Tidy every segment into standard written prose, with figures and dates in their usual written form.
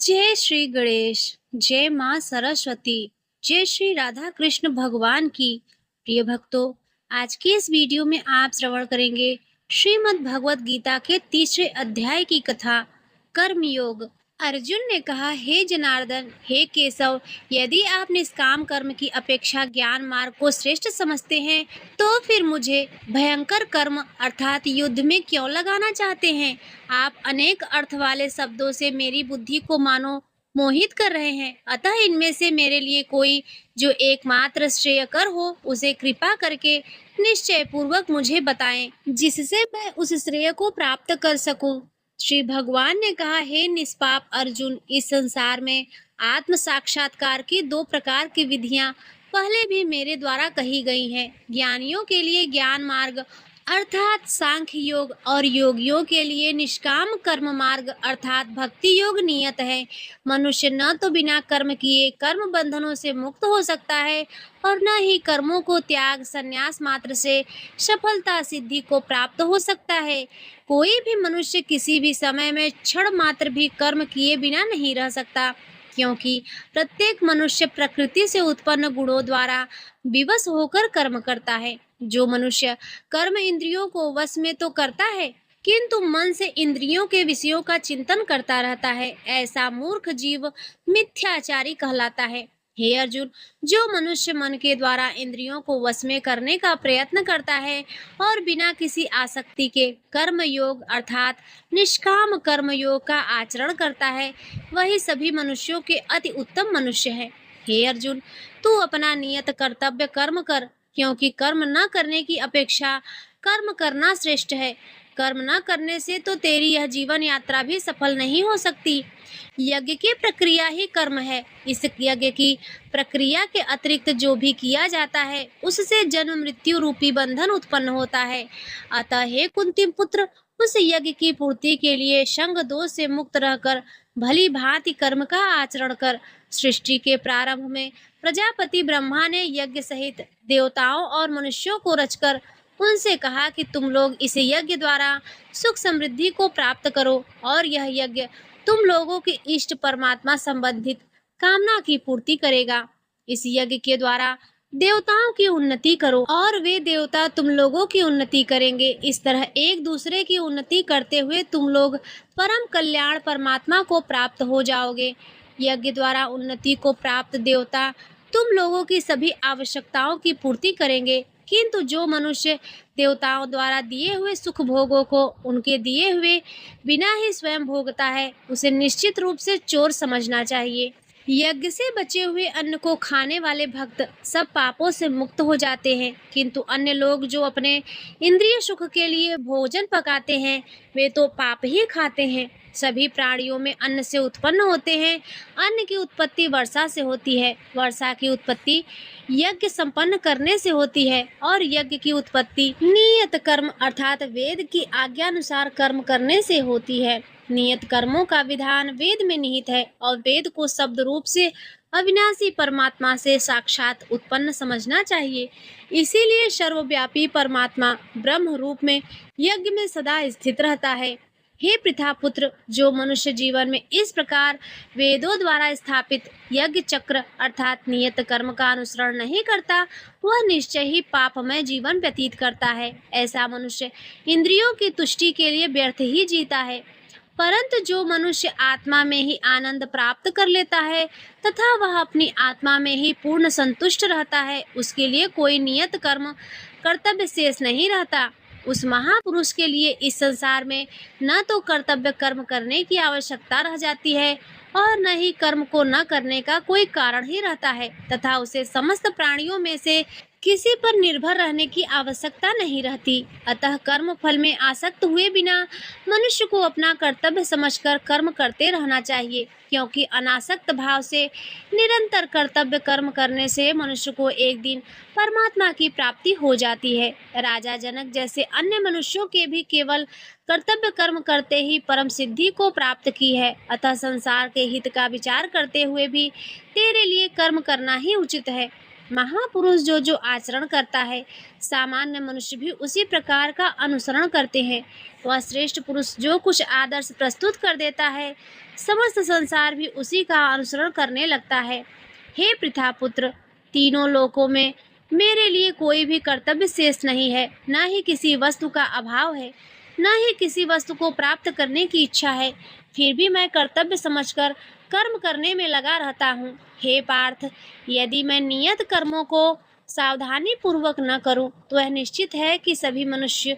जय श्री गणेश, जय माँ सरस्वती, जय श्री राधा कृष्ण भगवान की। प्रिय भक्तों, आज के इस वीडियो में आप श्रवण करेंगे श्रीमद् भगवत गीता के तीसरे अध्याय की कथा, कर्म योग। अर्जुन ने कहा, हे जनार्दन, हे केशव, यदि आप निष्काम कर्म की अपेक्षा ज्ञान मार्ग को श्रेष्ठ समझते हैं, तो फिर मुझे भयंकर कर्म अर्थात युद्ध में क्यों लगाना चाहते हैं? आप अनेक अर्थ वाले शब्दों से मेरी बुद्धि को मानो मोहित कर रहे हैं। अतः इनमें से मेरे लिए कोई जो एकमात्र श्रेयकर हो, उसे कृपा करके निश्चय पूर्वक मुझे बताएं, जिससे मैं उस श्रेय को प्राप्त कर सकूं। श्री भगवान ने कहा, हे निष्पाप अर्जुन, इस संसार में आत्म साक्षात्कार की दो प्रकार की विधियां पहले भी मेरे द्वारा कही गई हैं। ज्ञानियों के लिए ज्ञान मार्ग अर्थात सांख्य योग और योगियों के लिए निष्काम कर्म मार्ग अर्थात भक्ति योग नियत है। मनुष्य न तो बिना कर्म किए कर्म बंधनों से मुक्त हो सकता है और न ही कर्मों को त्याग संन्यास मात्र से सफलता सिद्धि को प्राप्त हो सकता है। कोई भी मनुष्य किसी भी समय में क्षण मात्र भी कर्म किए बिना नहीं रह सकता, क्योंकि प्रत्येक मनुष्य प्रकृति से उत्पन्न गुणों द्वारा विवश होकर कर्म करता है। जो मनुष्य कर्म इंद्रियों को वश में तो करता है, किंतु मन से इंद्रियों के विषयों का चिंतन करता रहता है, ऐसा मूर्ख जीव मिथ्याचारी कहलाता है। हे अर्जुन, जो मनुष्य मन के द्वारा इंद्रियों को वश में करने का प्रयत्न करता है और बिना किसी आसक्ति के कर्म योग अर्थात निष्काम कर्म योग का आचरण करता है, वही सभी मनुष्यों के अति उत्तम मनुष्य है। हे अर्जुन, तू अपना नियत कर्तव्य कर्म कर, क्योंकि कर्म न करने की अपेक्षा कर्म करना श्रेष्ठ है। कर्म न करने से तो तेरी यह जीवन यात्रा भी सफल नहीं हो सकती। यज्ञ की प्रक्रिया ही कर्म है। इस यज्ञ की प्रक्रिया के अतिरिक्त जो भी किया जाता है, उससे जन्म मृत्यु रूपी बंधन उत्पन्न होता है। अतः हे कुंती पुत्र, उस यज्ञ की पूर्ति के लिए संग दोष से मुक्त रहकर भली भांति कर्म का आचरण कर। सृष्टि के प्रारंभ में प्रजापति ब्रह्मा ने यज्ञ सहित देवताओं और मनुष्यों को रचकर उनसे कहा कि तुम लोग इस यज्ञ द्वारा सुख समृद्धि को प्राप्त करो, और यह यज्ञ तुम लोगों के इष्ट परमात्मा संबंधित कामना की पूर्ति करेगा। इस यज्ञ के द्वारा देवताओं की उन्नति करो और वे देवता तुम लोगों की उन्नति करेंगे। इस तरह एक दूसरे की उन्नति करते हुए तुम लोग परम कल्याण परमात्मा को प्राप्त हो जाओगे। यज्ञ द्वारा उन्नति को प्राप्त देवता तुम लोगों की सभी आवश्यकताओं की पूर्ति करेंगे, किंतु जो मनुष्य देवताओं द्वारा दिए हुए सुख भोगों को उनके दिए हुए बिना ही स्वयं भोगता है, उसे निश्चित रूप से चोर समझना चाहिए। यज्ञ से बचे हुए अन्न को खाने वाले भक्त सब पापों से मुक्त हो जाते हैं, किंतु अन्य लोग जो अपने इंद्रिय सुख के लिए भोजन पकाते हैं, वे तो पाप ही खाते हैं। सभी प्राणियों में अन्न से उत्पन्न होते हैं। अन्न की उत्पत्ति वर्षा से होती है, वर्षा की उत्पत्ति यज्ञ संपन्न करने से होती है, और यज्ञ की उत्पत्ति नियत कर्म अर्थात वेद की आज्ञानुसार कर्म करने से होती है। नियत कर्मों का विधान वेद में निहित है, और वेद को शब्द रूप से अविनाशी परमात्मा से साक्षात उत्पन्न समझना चाहिए। इसीलिए सर्वव्यापी परमात्मा ब्रह्म रूप में यज्ञ में सदा स्थित रहता है। हे पृथापुत्र, जो मनुष्य जीवन में इस प्रकार वेदों द्वारा स्थापित यज्ञ चक्र अर्थात नियत कर्म का अनुसरण नहीं करता, वह निश्चय ही पापमय जीवन व्यतीत करता है। ऐसा मनुष्य इंद्रियों की तुष्टि के लिए व्यर्थ ही जीता है। परंतु जो मनुष्य आत्मा में ही आनंद प्राप्त कर लेता है तथा वह अपनी आत्मा में ही पूर्ण संतुष्ट रहता है, उसके लिए कोई नियत कर्म कर्तव्य शेष नहीं रहता। उस महापुरुष के लिए इस संसार में न तो कर्तव्य कर्म करने की आवश्यकता रह जाती है और न ही कर्म को न करने का कोई कारण ही रहता है, तथा उसे समस्त प्राणियों में से किसी पर निर्भर रहने की आवश्यकता नहीं रहती। अतः कर्म फल में आसक्त हुए बिना मनुष्य को अपना कर्तव्य समझकर कर्म करते रहना चाहिए, क्योंकि अनासक्त भाव से निरंतर कर्तव्य कर्म करने से मनुष्य को एक दिन परमात्मा की प्राप्ति हो जाती है। राजा जनक जैसे अन्य मनुष्यों के भी केवल कर्तव्य कर्म करते ही परम सिद्धि को प्राप्त की है। अतः संसार के हित का विचार करते हुए भी तेरे लिए कर्म करना ही उचित है। महापुरुष जो जो आचरण करता है, सामान्य मनुष्य भी उसी प्रकार का अनुसरण करते हैं। वह श्रेष्ठ पुरुष जो कुछ आदर्श प्रस्तुत कर देता है, समस्त संसार भी उसी का अनुसरण करने लगता है। हे पृथापुत्र, तीनों लोकों में मेरे लिए कोई भी कर्तव्य शेष नहीं है, न ही किसी वस्तु का अभाव है, न ही किसी वस्तु को प्राप्त करने की इच्छा है। फिर भी मैं कर्तव्य समझकर कर्म करने में लगा रहता हूँ। हे पार्थ, यदि मैं नियत कर्मों को सावधानी पूर्वक न करूं, तो यह निश्चित है कि सभी मनुष्य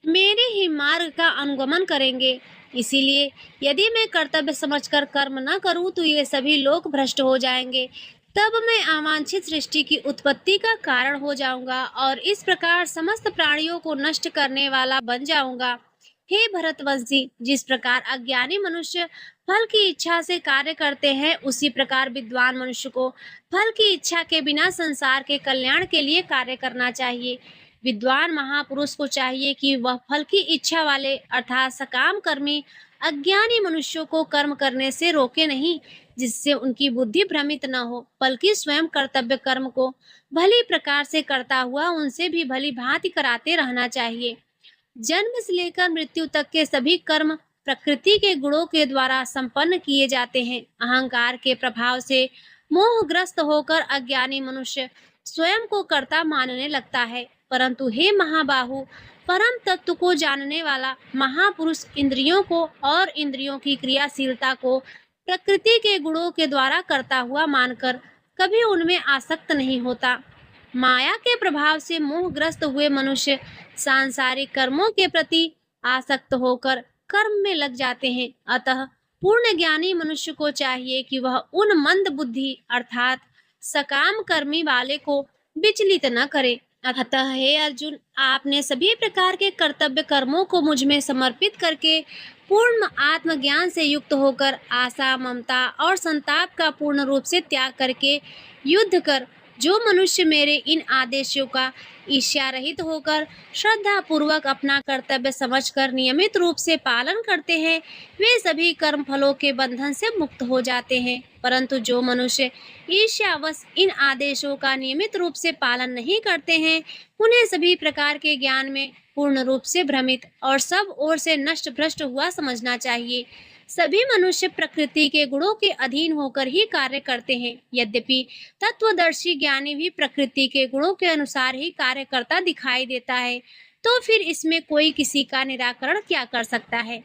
मेरे ही मार्ग का अनुगमन करेंगे। इसीलिए यदि मैं कर्तव्य समझकर कर्म न करूं, तो ये सभी लोग भ्रष्ट हो जाएंगे। तब मैं अवांछित सृष्टि की उत्पत्ति का कारण हो जाऊंगा और इस प्रकार समस्त प्राणियों को नष्ट करने वाला बन जाऊंगा। हे भरतवंशी, जिस प्रकार अज्ञानी मनुष्य फल की इच्छा से कार्य करते हैं, उसी प्रकार विद्वान मनुष्य को फल की इच्छा के बिना संसार के कल्याण के लिए कार्य करना चाहिए। विद्वान महापुरुष को चाहिए कि वह फल की इच्छा वाले अर्थात सकाम कर्मी अज्ञानी मनुष्यों को कर्म करने से रोके नहीं, जिससे उनकी बुद्धि भ्रमित न हो, बल्कि स्वयं कर्तव्य कर्म को भली प्रकार से करता हुआ उनसे भी भली भांति कराते रहना चाहिए। जन्म से लेकर मृत्यु तक के सभी कर्म प्रकृति के गुणों के द्वारा संपन्न किए जाते हैं। अहंकार के प्रभाव से मोहग्रस्त होकर अज्ञानी मनुष्य स्वयं को कर्ता मानने लगता है, परंतु हे महाबाहु, परम तत्व को जानने वाला महापुरुष इंद्रियों को और इंद्रियों की क्रियाशीलता को प्रकृति के गुणों के द्वारा करता हुआ मानकर कभी उनमें आसक्त नहीं होता। माया के प्रभाव से मोहग्रस्त हुए मनुष्य सांसारिक कर्मों के प्रति आसक्त होकर कर्म में लग जाते हैं। अतः पूर्ण ज्ञानी मनुष्य को चाहिए कि वह उन मंद बुद्धि अर्थात सकाम कर्मी वाले को विचलित न करे। अतः हे अर्जुन, आपने सभी प्रकार के कर्तव्य कर्मों को मुझ में समर्पित करके पूर्ण आत्मज्ञान से युक्त होकर आशा, ममता और संताप का पूर्ण रूप से त्याग करके युद्ध कर। जो मनुष्य मेरे इन आदेशों का ईर्ष्या रहित होकर श्रद्धा पूर्वक अपना कर्तव्य समझकर नियमित रूप से पालन करते हैं, वे सभी कर्म फलों के बंधन से मुक्त हो जाते हैं। परंतु जो मनुष्य ईर्ष्यावश इन आदेशों का नियमित रूप से पालन नहीं करते हैं, उन्हें सभी प्रकार के ज्ञान में पूर्ण रूप से भ्रमित और सब ओर से नष्ट भ्रष्ट हुआ समझना चाहिए। सभी मनुष्य प्रकृति के गुणों के अधीन होकर ही कार्य करते हैं। यद्यपि तत्वदर्शी ज्ञानी भी प्रकृति के गुणों के अनुसार ही कार्य करता दिखाई देता है, तो फिर इसमें कोई किसी का निराकरण क्या कर सकता है।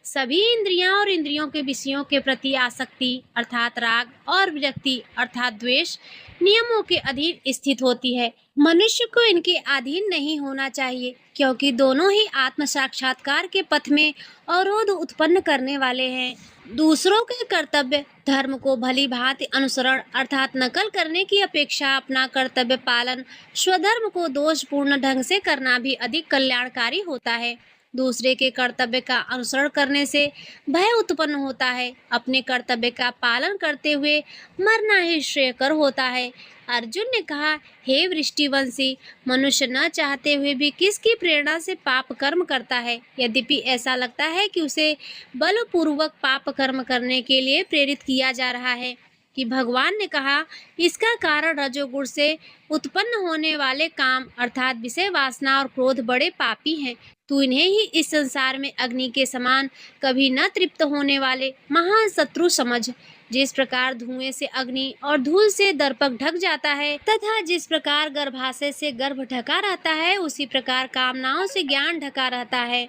सभी इंद्रियां और इंद्रियों के विषयों के प्रति आसक्ति अर्थात राग और विरक्ति अर्थात द्वेष नियमों के अधीन स्थित होती है। मनुष्य को इनके अधीन नहीं होना चाहिए, क्योंकि दोनों ही आत्म साक्षात्कार के पथ में अवरोध उत्पन्न करने वाले हैं। दूसरों के कर्तव्य धर्म को भली भांति अनुसरण अर्थात नकल करने की अपेक्षा अपना कर्तव्य पालन स्वधर्म को दोषपूर्ण ढंग से करना भी अधिक कल्याणकारी होता है। दूसरे के कर्तव्य का अनुसरण करने से भय उत्पन्न होता है। अपने कर्तव्य का पालन करते हुए मरना ही श्रेयकर होता है। अर्जुन ने कहा, हे वृष्टिवंशी, मनुष्य न चाहते हुए भी किसकी प्रेरणा से पाप कर्म करता है। यद्यपि ऐसा लगता है कि उसे बलपूर्वक पाप कर्म करने के लिए प्रेरित किया जा रहा है, कि भगवान ने कहा, इसका कारण रजोगुण से उत्पन्न होने वाले काम अर्थात विषय वासना और क्रोध बड़े पापी हैं। तू इन्हें ही इस संसार में अग्नि के समान कभी न तृप्त होने वाले महान शत्रु समझ। जिस प्रकार धुएं से अग्नि और धूल से दर्पक ढक जाता है तथा जिस प्रकार गर्भाशय से गर्भ ढका रहता है, उसी प्रकार कामनाओं से ज्ञान ढका रहता है।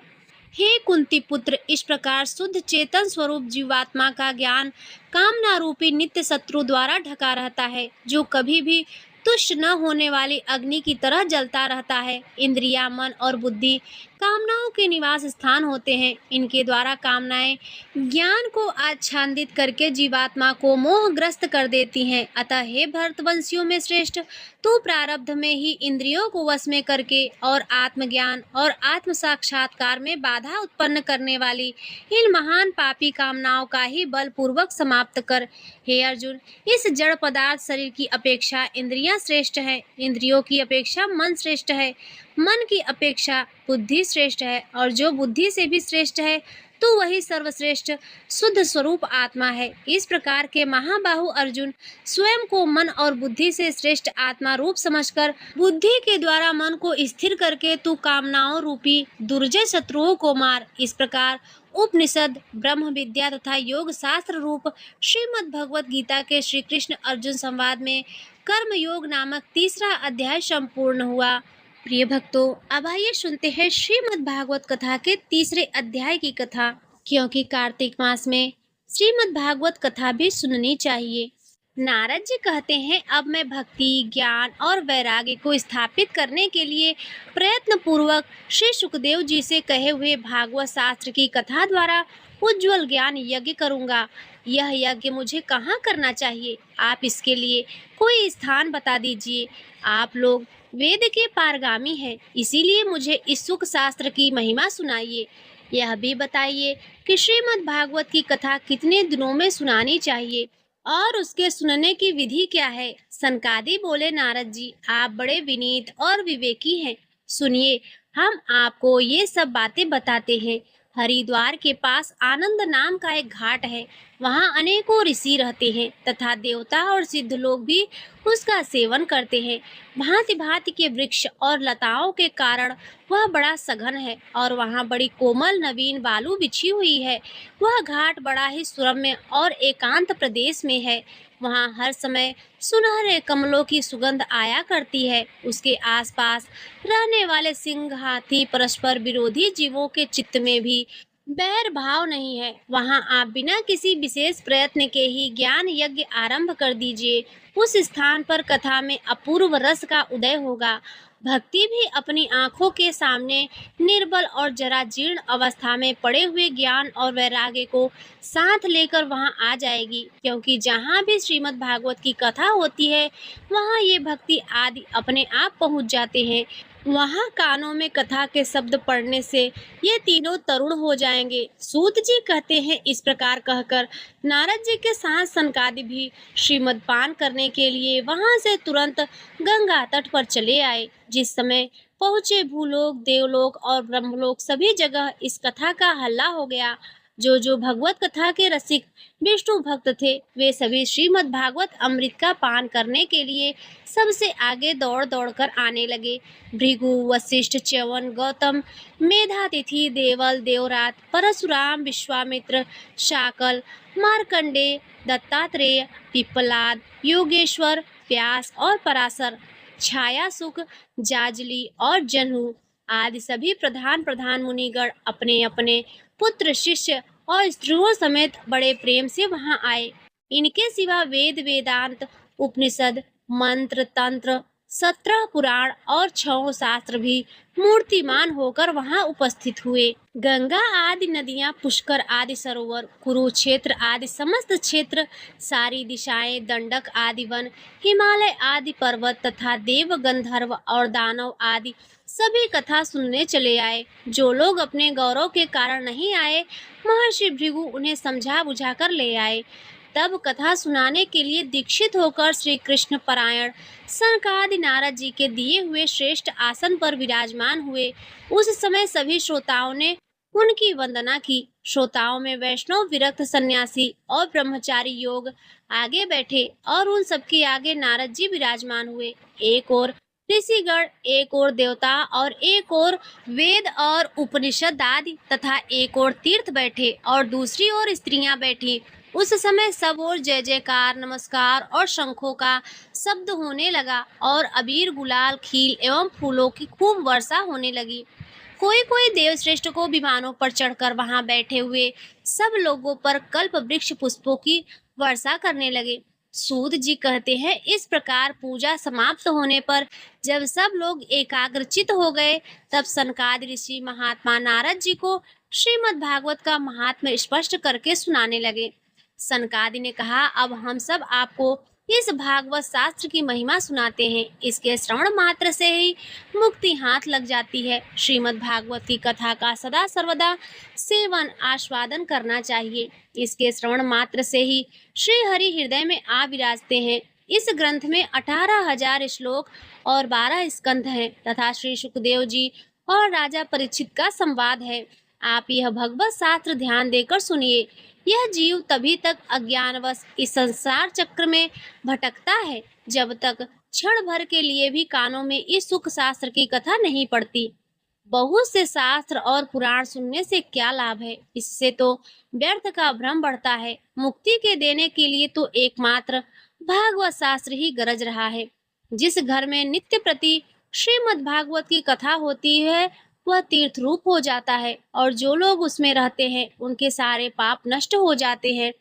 हे कुंती पुत्र, इस प्रकार शुद्ध चेतन स्वरूप जीवात्मा का ज्ञान कामना रूपी नित्य शत्रु द्वारा ढका रहता है, जो कभी भी तुष्ट न होने वाली अग्नि की तरह जलता रहता है। इंद्रिया, मन और बुद्धि कामनाओं के निवास स्थान होते हैं। इनके द्वारा कामनाएं ज्ञान को आच्छादित करके जीवात्मा को मोहग्रस्त कर देती हैं। अतः हे भरतवंशियों में श्रेष्ठ, तू प्रारब्ध में ही इंद्रियों को वश में करके और आत्मज्ञान और आत्म साक्षात्कार में बाधा उत्पन्न करने वाली इन महान पापी कामनाओं का ही बलपूर्वक समाप्त कर। हे अर्जुन, इस जड़ पदार्थ शरीर की अपेक्षा इंद्रियां श्रेष्ठ है, इंद्रियों की अपेक्षा मन श्रेष्ठ है, मन की अपेक्षा बुद्धि श्रेष्ठ है, और जो बुद्धि से भी श्रेष्ठ है तो वही सर्वश्रेष्ठ शुद्ध स्वरूप आत्मा है। इस प्रकार के महाबाहु अर्जुन स्वयं को मन और बुद्धि से श्रेष्ठ आत्मा रूप समझकर बुद्धि के द्वारा मन को स्थिर करके तू कामनाओं रूपी दुर्जय शत्रुओं को मार। इस प्रकार उपनिषद, ब्रह्म विद्या तथा योग शास्त्र रूप श्रीमद् भगवत गीता के श्री कृष्ण अर्जुन संवाद में कर्म योग नामक तीसरा अध्याय संपूर्ण हुआ। प्रिय भक्तों, अब आइए सुनते हैं श्रीमद् भागवत कथा के तीसरे अध्याय की कथा, क्योंकि कार्तिक मास में श्रीमद् भागवत कथा भी सुननी चाहिए। नारद जी कहते हैं, अब मैं भक्ति, ज्ञान और वैराग्य को स्थापित करने के लिए प्रयत्न पूर्वक श्री सुखदेव जी से कहे हुए भागवत शास्त्र की कथा द्वारा उज्जवल ज्ञान यज्ञ करूंगा। यह यज्ञ मुझे कहाँ करना चाहिए? आप इसके लिए कोई स्थान बता दीजिए। आप लोग वेद के पारगामी हैं, इसीलिए मुझे इस सुख शास्त्र की महिमा सुनाइए। यह भी बताइए कि श्रीमद् भागवत की कथा कितने दिनों में सुनानी चाहिए और उसके सुनने की विधि क्या है? सनकादि बोले, नारद जी, आप बड़े विनीत और विवेकी हैं। सुनिए, हम आपको ये सब बातें बताते हैं। हरिद्वार के पास आनंद नाम का एक घाट है। वहाँ अनेकों ऋषि रहते हैं तथा देवता और सिद्ध लोग भी उसका सेवन करते हैं। भांति भांति के वृक्ष और लताओं के कारण वह बड़ा सघन है और वहाँ बड़ी कोमल नवीन बालू बिछी हुई है। वह घाट बड़ा ही सुरम्य और एकांत प्रदेश में है। वहाँ हर समय सुनहरे कमलों की सुगंध आया करती है। उसके आसपास रहने वाले सिंह, हाथी, परस्पर विरोधी जीवों के चित्त में भी बैर भाव नहीं है। वहाँ आप बिना किसी विशेष प्रयत्न के ही ज्ञान यज्ञ आरंभ कर दीजिए। उस स्थान पर कथा में अपूर्व रस का उदय होगा। भक्ति भी अपनी आंखों के सामने निर्बल और जरा जीर्ण अवस्था में पड़े हुए ज्ञान और वैराग्य को साथ लेकर वहां आ जाएगी, क्योंकि जहां भी श्रीमद् भागवत की कथा होती है वहां ये भक्ति आदि अपने आप पहुंच जाते हैं। वहां कानों में कथा के शब्द पड़ने से ये तीनों तरुण हो जाएंगे। सूत जी कहते हैं, इस प्रकार कहकर नारद जी के साथ सनकादि भी श्रीमद् पान करने के लिए वहां से तुरंत गंगा तट पर चले आए। जिस समय पहुँचे भूलोक, देवलोक और ब्रह्मलोक सभी जगह इस कथा का हल्ला हो गया। जो भगवत कथा के रसिक विष्णु भक्त थे, वे सभी श्रीमद् भागवत अमृत का पान करने के लिए सबसे आगे दौड़ दौड़ कर आने लगे। भृगु, वशिष्ठ, च्यवन, गौतम, मेधातिथि, देवल, देवरात, परशुराम, विश्वामित्र, शाकल, मार्कंडे, दत्तात्रेय, पिप्पलाद, योगेश्वर, व्यास और पराशर, छाया सुख, जाजली और जन्हू आदि सभी प्रधान प्रधान मुनिगण अपने अपने पुत्र, शिष्य और स्त्रियों समेत बड़े प्रेम से वहां आए। इनके सिवा वेद, वेदांत, उपनिषद, मंत्र, तंत्र, 17 पुराण और 6 शास्त्र भी मूर्तिमान होकर वहां उपस्थित हुए। गंगा आदि नदियां, पुष्कर आदि सरोवर, कुरुक्षेत्र आदि समस्त क्षेत्र, सारी दिशाएं, दंडक आदि वन, हिमालय आदि पर्वत तथा देव, गंधर्व और दानव आदि सभी कथा सुनने चले आए। जो लोग अपने गौरव के कारण नहीं आए, महर्षि भृगु उन्हें समझा बुझा कर ले आए। तब कथा सुनाने के लिए दीक्षित होकर श्री कृष्ण परायण सनकादि नारद जी के दिए हुए श्रेष्ठ आसन पर विराजमान हुए। उस समय सभी श्रोताओं ने उनकी वंदना की। श्रोताओं में वैष्णव, विरक्त, सन्यासी और ब्रह्मचारी योग आगे बैठे और उन सबके आगे नारद जी विराजमान हुए। एक और ऋषिगण, एक और देवता और एक और वेद और उपनिषद आदि तथा एक और तीर्थ बैठे और दूसरी ओर स्त्रियां बैठी। उस समय सब ओर जय जयकार, नमस्कार और शंखों का शब्द होने लगा और अबीर, गुलाल, खील एवं फूलों की खूब वर्षा होने लगी। कोई कोई देवश्रेष्ठ को विमानों पर चढ़कर वहां बैठे हुए सब लोगों पर कल्प वृक्ष पुष्पों की वर्षा करने लगे। सूत जी कहते हैं, इस प्रकार पूजा समाप्त होने पर जब सब लोग एकाग्रचित हो गए, तब सनकादि ऋषि महात्मा नारद जी को श्रीमद् भागवत का महात्म्य स्पष्ट करके सुनाने लगे। सनकादि ने कहा, अब हम सब आपको इस भागवत शास्त्र की महिमा सुनाते हैं। इसके श्रवण मात्र से ही मुक्ति हाथ लग जाती है। श्रीमद् भागवत की कथा का सदा सर्वदा सेवन आस्वादन करना चाहिए। इसके श्रवण मात्र से ही श्री हरि हृदय में आ विराजते हैं। इस ग्रंथ में 18,000 श्लोक और 12 स्कंध हैं तथा श्री सुखदेव जी और राजा परीक्षित का संवाद है। आप यह भगवत शास्त्र ध्यान देकर सुनिए। यह जीव तभी तक अज्ञानवश इस संसार चक्र में भटकता है जब तक क्षण भर के लिए भी कानों में इस सुख शास्त्र की कथा नहीं पड़ती। बहुत से शास्त्र और पुराण सुनने से क्या लाभ है? इससे तो व्यर्थ का भ्रम बढ़ता है। मुक्ति के देने के लिए तो एकमात्र भागवत शास्त्र ही गरज रहा है। जिस घर में नित्य प्रति श्रीमद् भागवत की कथा होती है वह तीर्थ रूप हो जाता है और जो लोग उसमें रहते हैं उनके सारे पाप नष्ट हो जाते हैं।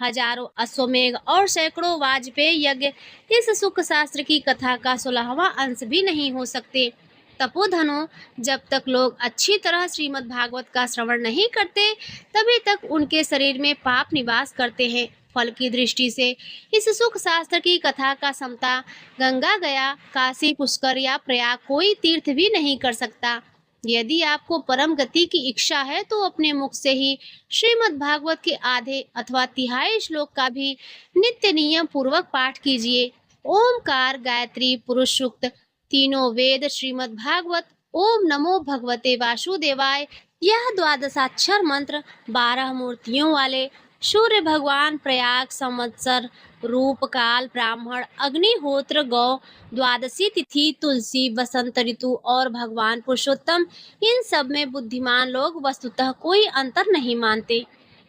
हजारों अश्वमेध और सैकड़ों वाजपेयी यज्ञ इस सुख शास्त्र की कथा का 16वां अंश भी नहीं हो सकते। तपोधनो, जब तक लोग अच्छी तरह श्रीमद् भागवत का श्रवण नहीं करते तभी तक उनके शरीर में पाप निवास करते हैं। फल की दृष्टि से इस सुख शास्त्र की कथा का समता गंगा गया, काशी, पुष्कर या प्रयाग कोई तीर्थ भी नहीं कर सकता। यदि आपको परम गति की इच्छा है तो अपने मुख से ही श्रीमद् भागवत के आधे अथवा तिहाई श्लोक का भी नित्य नियम पूर्वक पाठ कीजिए। ओमकार, गायत्री, पुरुष सूक्त, तीनों वेद, श्रीमद् भागवत, ओम नमो भगवते वासुदेवाय, यह द्वादशाक्षर मंत्र 12 मूर्तियों वाले सूर्य भगवान, प्रयाग, संवत्सर, रूप, काल, ब्राह्मण, अग्निहोत्र, गौ, द्वादशी तिथि, तुलसी, वसंत ऋतु और भगवान पुरुषोत्तम, इन सब में बुद्धिमान लोग वस्तुतः कोई अंतर नहीं मानते।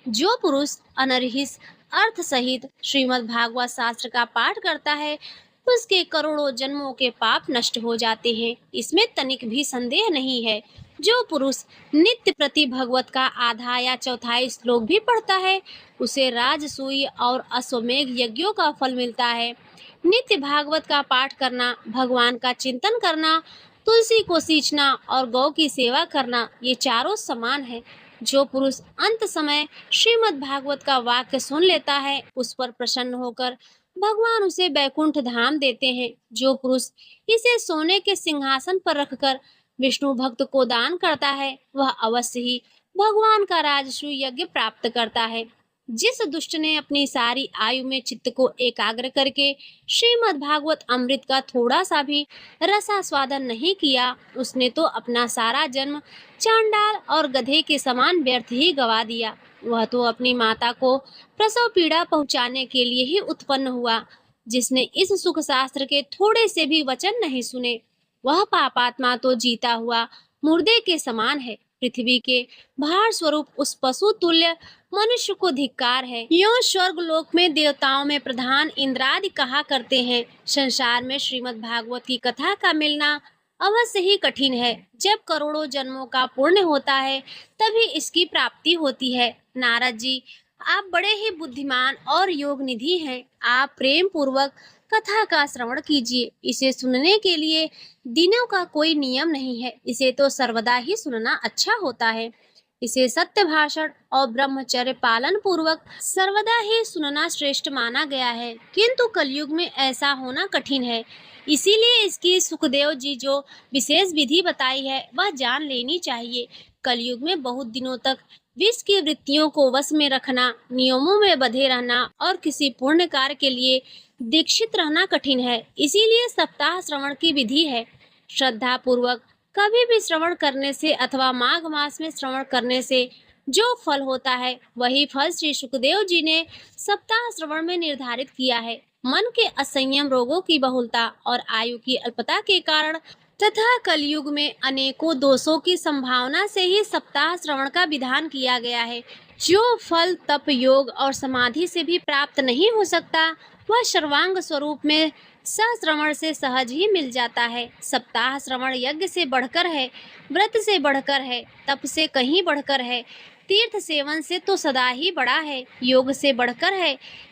जो पुरुष अनरहिस अर्थ सहित श्रीमद् भागवत शास्त्र का पाठ करता है उसके करोड़ों जन्मों के पाप नष्ट हो जाते हैं, इसमें तनिक भी संदेह नहीं है। जो पुरुष नित्य प्रति भगवत का आधा या चौथाई श्लोक भी पढ़ता है उसे राजसूय और अश्वमेध यज्ञों का फल मिलता है। नित्य भागवत का पाठ करना, भगवान का चिंतन करना, तुलसी को सींचना और गौ की सेवा करना, ये चारों समान है। जो पुरुष अंत समय श्रीमद् भागवत का वाक्य सुन लेता है उस पर प्रसन्न होकर भगवान उसे बैकुंठ धाम देते हैं। जो पुरुष इसे सोने के सिंहासन पर रखकर विष्णु भक्त को दान करता है वह अवश्य ही भगवान का राजसूय यज्ञ प्राप्त करता है। जिस दुष्ट ने अपनी सारी आयु में चित्त को एकाग्र करके श्रीमद् भागवत अमृत का थोड़ा सा भी रसास्वादन नहीं किया उसने तो अपना सारा जन्म चांडाल और गधे के समान व्यर्थ ही गवा दिया। वह तो अपनी माता को प्रसव पीड़ा पहुंचाने के लिए ही उत्पन्न हुआ। जिसने इस सुख शास्त्र के थोड़े से भी वचन नहीं सुने वह पापात्मा तो जीता हुआ मुर्दे के समान है। पृथ्वी के भार स्वरूप उस पशु तुल्य मनुष्य को धिक्कार है। यों स्वर्ग लोक में देवताओं में प्रधान इंद्रादि कहा करते हैं। संसार में श्रीमद् भागवत की कथा का मिलना अवश्य ही कठिन है। जब करोड़ों जन्मों का पुण्य होता है तभी इसकी प्राप्ति होती है। नारद जी, आप बड़े ही बुद्धिमान और योग निधि हैं। आप प्रेम पूर्वक कथा का श्रवण कीजिए। इसे सुनने के लिए दिनों का कोई नियम नहीं है। इसे तो सर्वदा ही सुनना अच्छा होता है। इसे सत्य भाषण और ब्रह्मचर्य पालन पूर्वक सर्वदा ही सुनना श्रेष्ठ माना गया है। किंतु कलयुग में ऐसा होना कठिन है। इसीलिए इसकी सुखदेव जी जो विशेष विधि बताई है वह जान लेनी चाहिए। कलयुग में बहुत दिनों तक विष की वृत्तियों को वश में रखना, नियमों में बंधे रहना और किसी पूर्ण कार्य के लिए दीक्षित रहना कठिन है। इसीलिए सप्ताह श्रवण की विधि है। श्रद्धा पूर्वक कभी भी श्रवण करने से अथवा माघ मास में श्रवण करने से जो फल होता है वही फल श्री सुखदेव जी ने सप्ताह श्रवण में निर्धारित किया है। मन के असंयम, रोगों की बहुलता और आयु की अल्पता के कारण तथा कलयुग में अनेकों दोषों की संभावना से ही सप्ताह श्रवण का विधान किया गया है। जो फल तप, योग और समाधि से भी प्राप्त नहीं हो सकता वह सर्वांग स्वरूप में सहश्रवण से सहज ही मिल जाता है। सप्ताह श्रवण यज्ञ से बढ़कर है, व्रत से बढ़कर है, तप से कहीं बढ़कर है, तीर्थ सेवन से तो सदा ही बड़ा है, योग से बढ़कर है,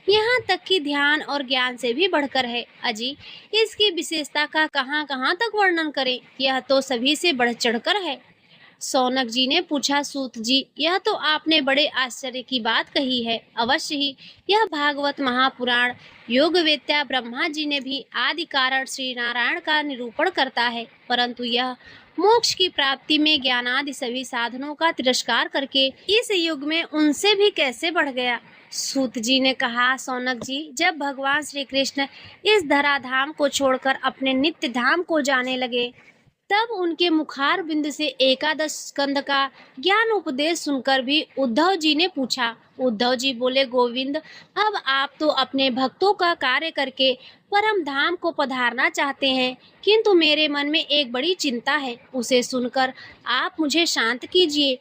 यहाँ तक कि ध्यान और ज्ञान से भी बढ़कर है। अजी, इसकी विशेषता का कहाँ कहाँ तक वर्णन करें, यह तो सभी से बढ़ चढ़कर है। सौनक जी ने पूछा, सूत जी, यह तो आपने बड़े आश्चर्य की बात कही है। अवश्य ही यह भागवत महापुराण योगवेत्ता ब्रह्मा जी ने भी आदि कारण श्री नारायण का निरूपण करता है, परंतु यह मोक्ष की प्राप्ति में ज्ञानादि सभी साधनों का तिरस्कार करके इस युग में उनसे भी कैसे बढ़ गया। सूत जी ने कहा, सौनक जी, जब भगवान श्री कृष्ण इस धराधाम को छोड़कर अपने नित्य धाम को जाने लगे तब उनके मुखार बिंद से एकादश स्कंद का ज्ञान उपदेश सुनकर भी उद्धव जी ने पूछा। उद्धव जी बोले, गोविंद, अब आप तो अपने भक्तों का कार्य करके परम धाम को पधारना चाहते हैं, किंतु मेरे मन में एक बड़ी चिंता है, उसे सुनकर आप मुझे शांत कीजिए।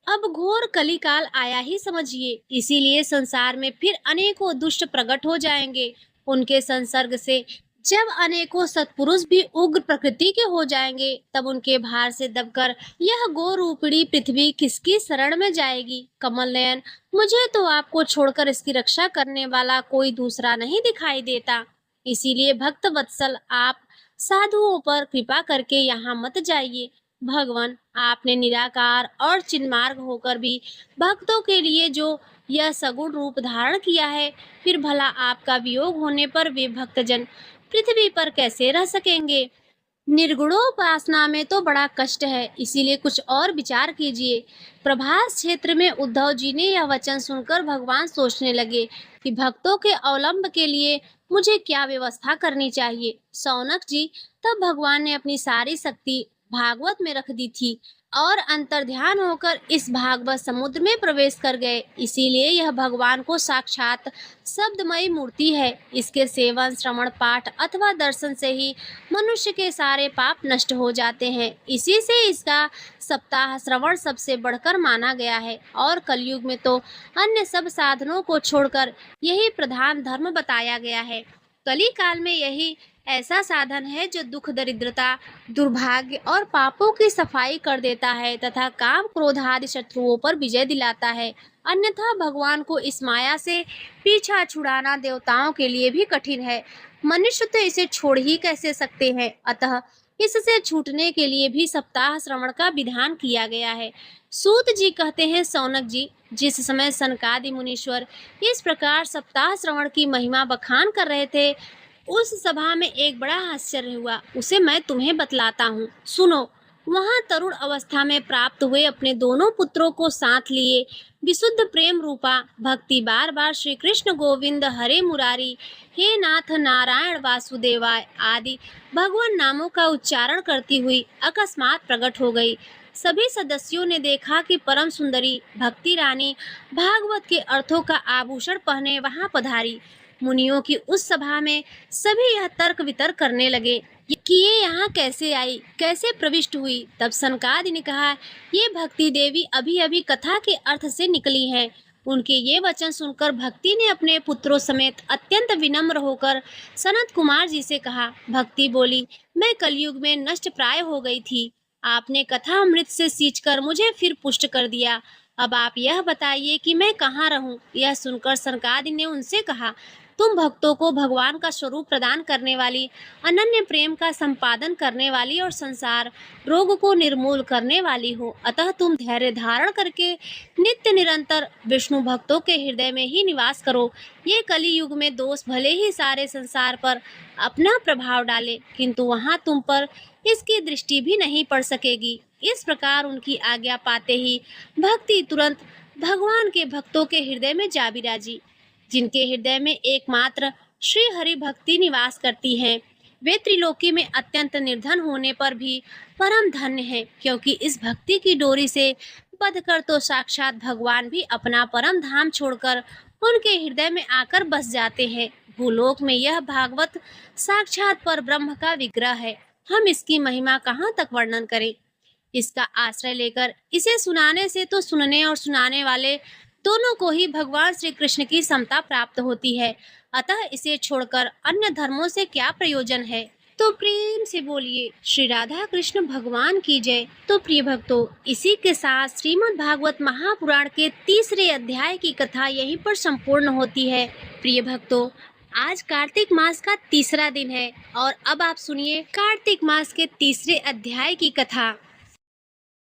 अब घोर कलिकाल आया ही समझिए, इसीलिए संसार में फिर अनेकों दुष्ट प्रकट हो जाएंगे। उनके संसर्ग से जब अनेकों सत्पुरुष भी उग्र प्रकृति के हो जाएंगे, तब उनके भार से दबकर यह गो-रूपिणी पृथ्वी किसकी शरण में जाएगी? कमल नयन, मुझे तो आपको छोड़कर इसकी रक्षा करने वाला कोई दूसरा नहीं दिखाई देता। इसीलिए भक्त वत्सल, आप साधुओं पर कृपा करके यहाँ मत जाइए। भगवान, आपने निराकार और चिन्मार्ग होकर भी भक्तों के लिए जो यह सगुण रूप धारण किया है, फिर भला आपका वियोग होने पर वे भक्तजन पृथ्वी पर कैसे रह सकेंगे? निर्गुणोपासना में तो बड़ा कष्ट है, इसीलिए कुछ और विचार कीजिए। प्रभास क्षेत्र में उद्धव जी ने यह वचन सुनकर भगवान सोचने लगे कि भक्तों के अवलंब के लिए मुझे क्या व्यवस्था करनी चाहिए। शौनक जी, तब भगवान ने अपनी सारी शक्ति भागवत में रख दी थी और अंतर्ध्यान होकर इस भागवत समुद्र में प्रवेश कर गए। इसीलिए यह भगवान को साक्षात शब्दमयी मूर्ति है। इसके सेवन, श्रवण, पाठ अथवा दर्शन से ही मनुष्य के सारे पाप नष्ट हो जाते हैं। इसी से इसका सप्ताह श्रवण सबसे बढ़कर माना गया है और कलयुग में तो अन्य सब साधनों को छोड़कर यही प्रधान धर्म बताया गया है। कली काल में यही ऐसा साधन है जो दुख, दरिद्रता, दुर्भाग्य और पापों की सफाई कर देता है तथा काम, क्रोध आदि शत्रुओं पर विजय दिलाता है। अन्यथा भगवान को इस माया से पीछा छुड़ाना देवताओं के लिए भी कठिन है। मनुष्य तो इसे छोड़ ही कैसे सकते हैं। अतः इससे छूटने के लिए भी सप्ताह श्रवण का विधान किया गया है। सूत जी कहते हैं, शौनक जी, जिस समय सनकादि मुनीश्वर इस प्रकार सप्ताह श्रवण की महिमा बखान कर रहे थे, उस सभा में एक बड़ा आश्चर्य हुआ। उसे मैं तुम्हें बतलाता हूँ, सुनो। वहां तरुण अवस्था में प्राप्त हुए अपने दोनों पुत्रों को साथ लिए विशुद्ध प्रेम रूपा भक्ति बार बार श्री कृष्ण गोविंद हरे मुरारी, हे नाथ नारायण वासुदेवाय आदि भगवान नामों का उच्चारण करती हुई अकस्मात प्रकट हो गई। सभी सदस्यों ने देखा कि परम सुंदरी भक्ति रानी भागवत के अर्थों का आभूषण पहने वहां पधारी। मुनियों की उस सभा में सभी यह तर्क वितर्क करने लगे कि ये यहाँ कैसे आई, कैसे प्रविष्ट हुई। तब सनकादि ने कहा, ये भक्ति देवी अभी अभी कथा के अर्थ से निकली हैं। उनके ये वचन सुनकर भक्ति ने अपने पुत्रों समेत अत्यंत विनम्र होकर सनत कुमार जी से कहा। भक्ति बोली, मैं कलयुग में नष्ट प्राय हो गई थी। आपने कथा अमृत से सींचकर मुझे फिर पुष्ट कर दिया। अब आप यह बताइए कि मैं कहाँ रहूं। यह सुनकर सनकादि ने उनसे कहा, तुम भक्तों को भगवान का स्वरूप प्रदान करने वाली, अनन्य प्रेम का संपादन करने वाली और संसार रोग को निर्मूल करने वाली हो। अतः तुम धैर्य धारण करके नित्य निरंतर विष्णु भक्तों के हृदय में ही निवास करो। ये कली युग में दोष भले ही सारे संसार पर अपना प्रभाव डाले, किंतु वहाँ तुम पर इसकी दृष्टि भी नहीं पड़ सकेगी। इस प्रकार उनकी आज्ञा पाते ही भक्ति तुरंत भगवान के भक्तों के हृदय में जा विराजी। जिनके हृदय में एकमात्र श्री हरि भक्ति निवास करती है, वे त्रिलोकी में अत्यंत निर्धन होने पर भी परम धन्य है, क्योंकि इस भक्ति की डोरी से बंधकर तो साक्षात भगवान भी अपना परम धाम छोड़कर उनके हृदय में आकर बस जाते हैं। भूलोक में यह भागवत साक्षात पर ब्रह्म का विग्रह है। हम इसकी महिमा कहाँ तक वर्णन करें। इसका आश्रय लेकर इसे सुनाने से तो सुनने और सुनाने वाले दोनों को ही भगवान श्री कृष्ण की समता प्राप्त होती है। अतः इसे छोड़कर अन्य धर्मों से क्या प्रयोजन है। तो प्रेम से बोलिए श्री राधा कृष्ण भगवान की जय। तो प्रिय भक्तों, इसी के साथ श्रीमद् भागवत महापुराण के तीसरे अध्याय की कथा यहीं पर संपूर्ण होती है। प्रिय भक्तों, आज कार्तिक मास का तीसरा दिन है और अब आप सुनिए कार्तिक मास के तीसरे अध्याय की कथा।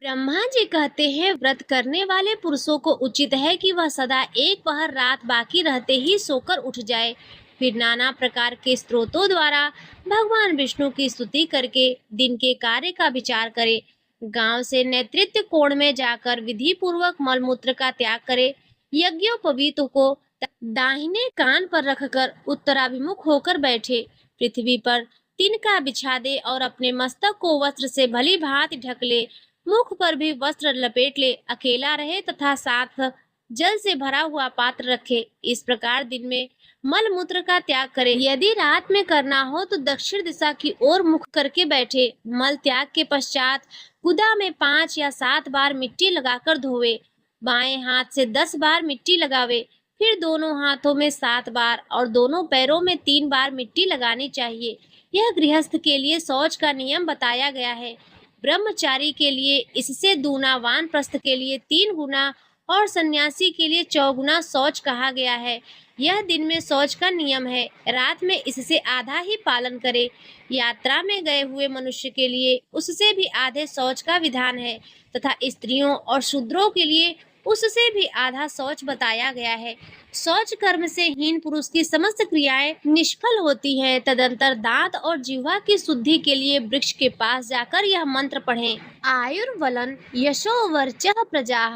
ब्रह्मा जी कहते हैं, व्रत करने वाले पुरुषों को उचित है कि वह सदा एक पहर रात बाकी रहते ही सोकर उठ जाए, फिर नाना प्रकार के स्तोत्रों द्वारा भगवान विष्णु की स्तुति करके दिन के कार्य का विचार करे। गांव से नेतृत्व कोण में जाकर विधि पूर्वक मलमूत्र का त्याग करे। यज्ञोपवीत को दाहिने कान पर रखकर उत्तराभिमुख होकर बैठे। पृथ्वी पर तिनका बिछा दे और अपने मस्तक को वस्त्र से भली भांति ढक ले, मुख पर भी वस्त्र लपेट ले, अकेला रहे तथा साथ जल से भरा हुआ पात्र रखे। इस प्रकार दिन में मल मूत्र का त्याग करे। यदि रात में करना हो तो दक्षिण दिशा की ओर मुख करके बैठे। मल त्याग के पश्चात गुदा में 5 या 7 बार मिट्टी लगाकर धोवे। बाएं हाथ से 10 बार मिट्टी लगावे, फिर दोनों हाथों में 7 बार और दोनों पैरों में 3 बार मिट्टी लगानी चाहिए। यह गृहस्थ के लिए शौच का नियम बताया गया है। ब्रह्मचारी के लिए इससे दूना, वानप्रस्थ के लिए 3 गुना और सन्यासी के लिए 4 गुना शौच कहा गया है। यह दिन में शौच का नियम है, रात में इससे आधा ही पालन करे। यात्रा में गए हुए मनुष्य के लिए उससे भी आधे शौच का विधान है तथा स्त्रियों और शूद्रों के लिए उससे भी आधा शौच बताया गया है। शौच कर्म से हीन पुरुष की समस्त क्रियाएं निष्फल होती हैं। तदंतर दांत और जिह्वा की शुद्धि के लिए वृक्ष के पास जाकर यह मंत्र पढ़ें। आयुर्वलन यशो वर्चः प्रजा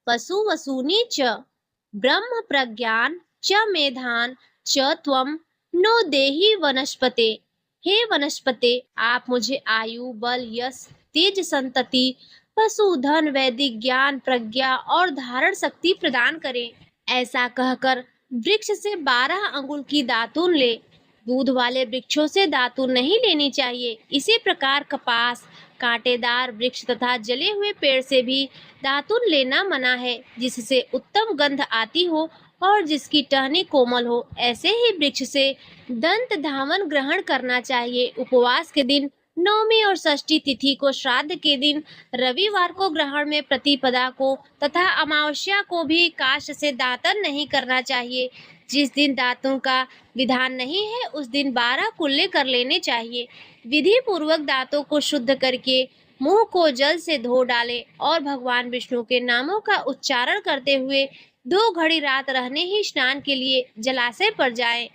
पशु वसूनि च ब्रह्म प्रज्ञान च मेधान च त्वं नो देहि वनस्पते। हे वनस्पते, आप मुझे आयु, बल, यश, तेज, संतति, पशुधन, वैदिक ज्ञान, प्रज्ञा और धारण शक्ति प्रदान करें। ऐसा कहकर वृक्ष से 12 अंगुल की दातून ले। दूध वाले वृक्षों से दातून नहीं लेनी चाहिए। इसी प्रकार कपास, कांटेदार वृक्ष तथा जले हुए पेड़ से भी दातून लेना मना है, जिससे उत्तम गंध आती हो और जिसकी टहनी कोमल हो। ऐसे ही वृक्ष से दंत धावन ग्रहण करना चाहिए। उपवास के दिन, नवमी और षष्ठी तिथि को, श्राद्ध के दिन, रविवार को ग्रहण में प्रतिपदा को तथा अमावस्या को भी काष्ठ से दातन नहीं करना चाहिए। जिस दिन दातुन का विधान नहीं है उस दिन 12 कुल्ले कर लेने चाहिए। विधि पूर्वक दांतों को शुद्ध करके मुंह को जल से धो डालें और भगवान विष्णु के नामों का उच्चारण करते हुए 2 घड़ी रात रहने ही स्नान के लिए जलाशय पर जाएं।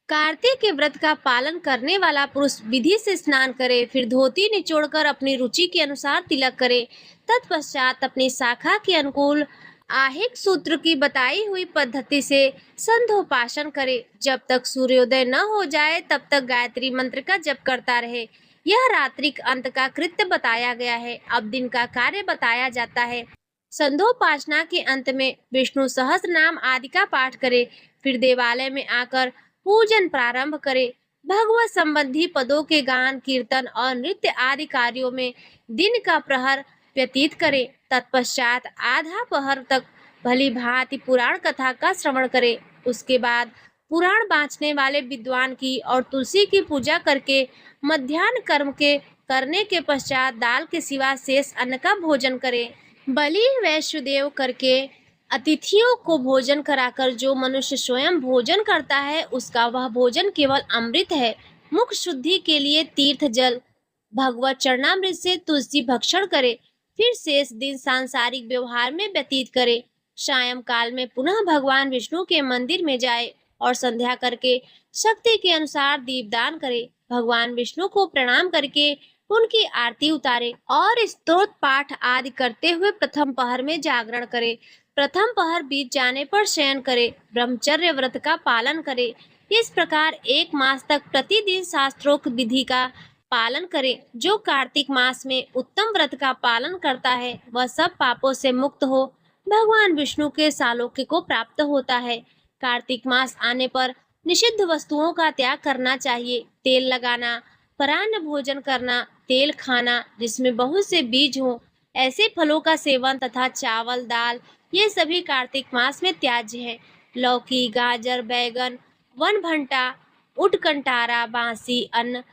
कार्तिक के व्रत का पालन करने वाला पुरुष विधि से स्नान करे, फिर धोती निचोड़कर अपनी रुचि के अनुसार तिलक करे। तत्पश्चात अपनी शाखा के अनुकूल आहिक सूत्र की बताई हुई पद्धति से संध्योपासन करे। जब तक सूर्योदय न हो जाए तब तक गायत्री मंत्र का जप करता रहे। यह रात्रिक अंत का कृत्य बताया गया है। अब दिन का कार्य बताया जाता है। संध्योपासना के अंत में विष्णु सहस्त्र नाम आदि का पाठ करे, फिर देवालय में आकर पूजन प्रारंभ करे। भगवत संबंधी पदों के गान, कीर्तन और नृत्य आदि कार्यों में दिन का प्रहर व्यतीत करे। तत्पश्चात आधा पहर तक भली भांति पुराण कथा का श्रवण करे। उसके बाद पुराण बाँचने वाले विद्वान की और तुलसी की पूजा करके मध्याह्न कर्म के करने के पश्चात दाल के सिवा शेष अन्न का भोजन करे। बलि वैश्वदेव करके अतिथियों को भोजन कराकर जो मनुष्य स्वयं भोजन करता है उसका वह भोजन केवल अमृत है। मुख शुद्धि के लिए तीर्थ जल, भगवत चरणामृत से तुलसी भक्षण करे, फिर शेष दिन सांसारिक व्यवहार में व्यतीत करे। सायं काल में पुनः भगवान विष्णु के मंदिर में जाए और संध्या करके शक्ति के अनुसार दीपदान करे। भगवान विष्णु को प्रणाम करके उनकी आरती उतारे और स्तोत्र पाठ आदि करते हुए प्रथम पहर में जागरण करे। प्रथम पहर बीत जाने पर शयन करे। ब्रह्मचर्य व्रत का पालन करे। इस प्रकार 1 मास तक प्रतिदिन शास्त्रोक्त विधि का पालन करे। जो कार्तिक मास में उत्तम व्रत का पालन करता है वह सब पापों से मुक्त हो भगवान विष्णु के सालोक्य को प्राप्त होता है। कार्तिक मास आने पर निषिद्ध वस्तुओं का त्याग करना चाहिए। तेल लगाना, परान्न भोजन करना, तेल खाना जिसमें बहुत से बीज हों, ऐसे फलों का सेवन तथा चावल, दाल, ये सभी कार्तिक मास में त्याज्य है। लौकी, गाजर, बैगन, वनभंटा, उटकंटारा, बांसी, अन्न,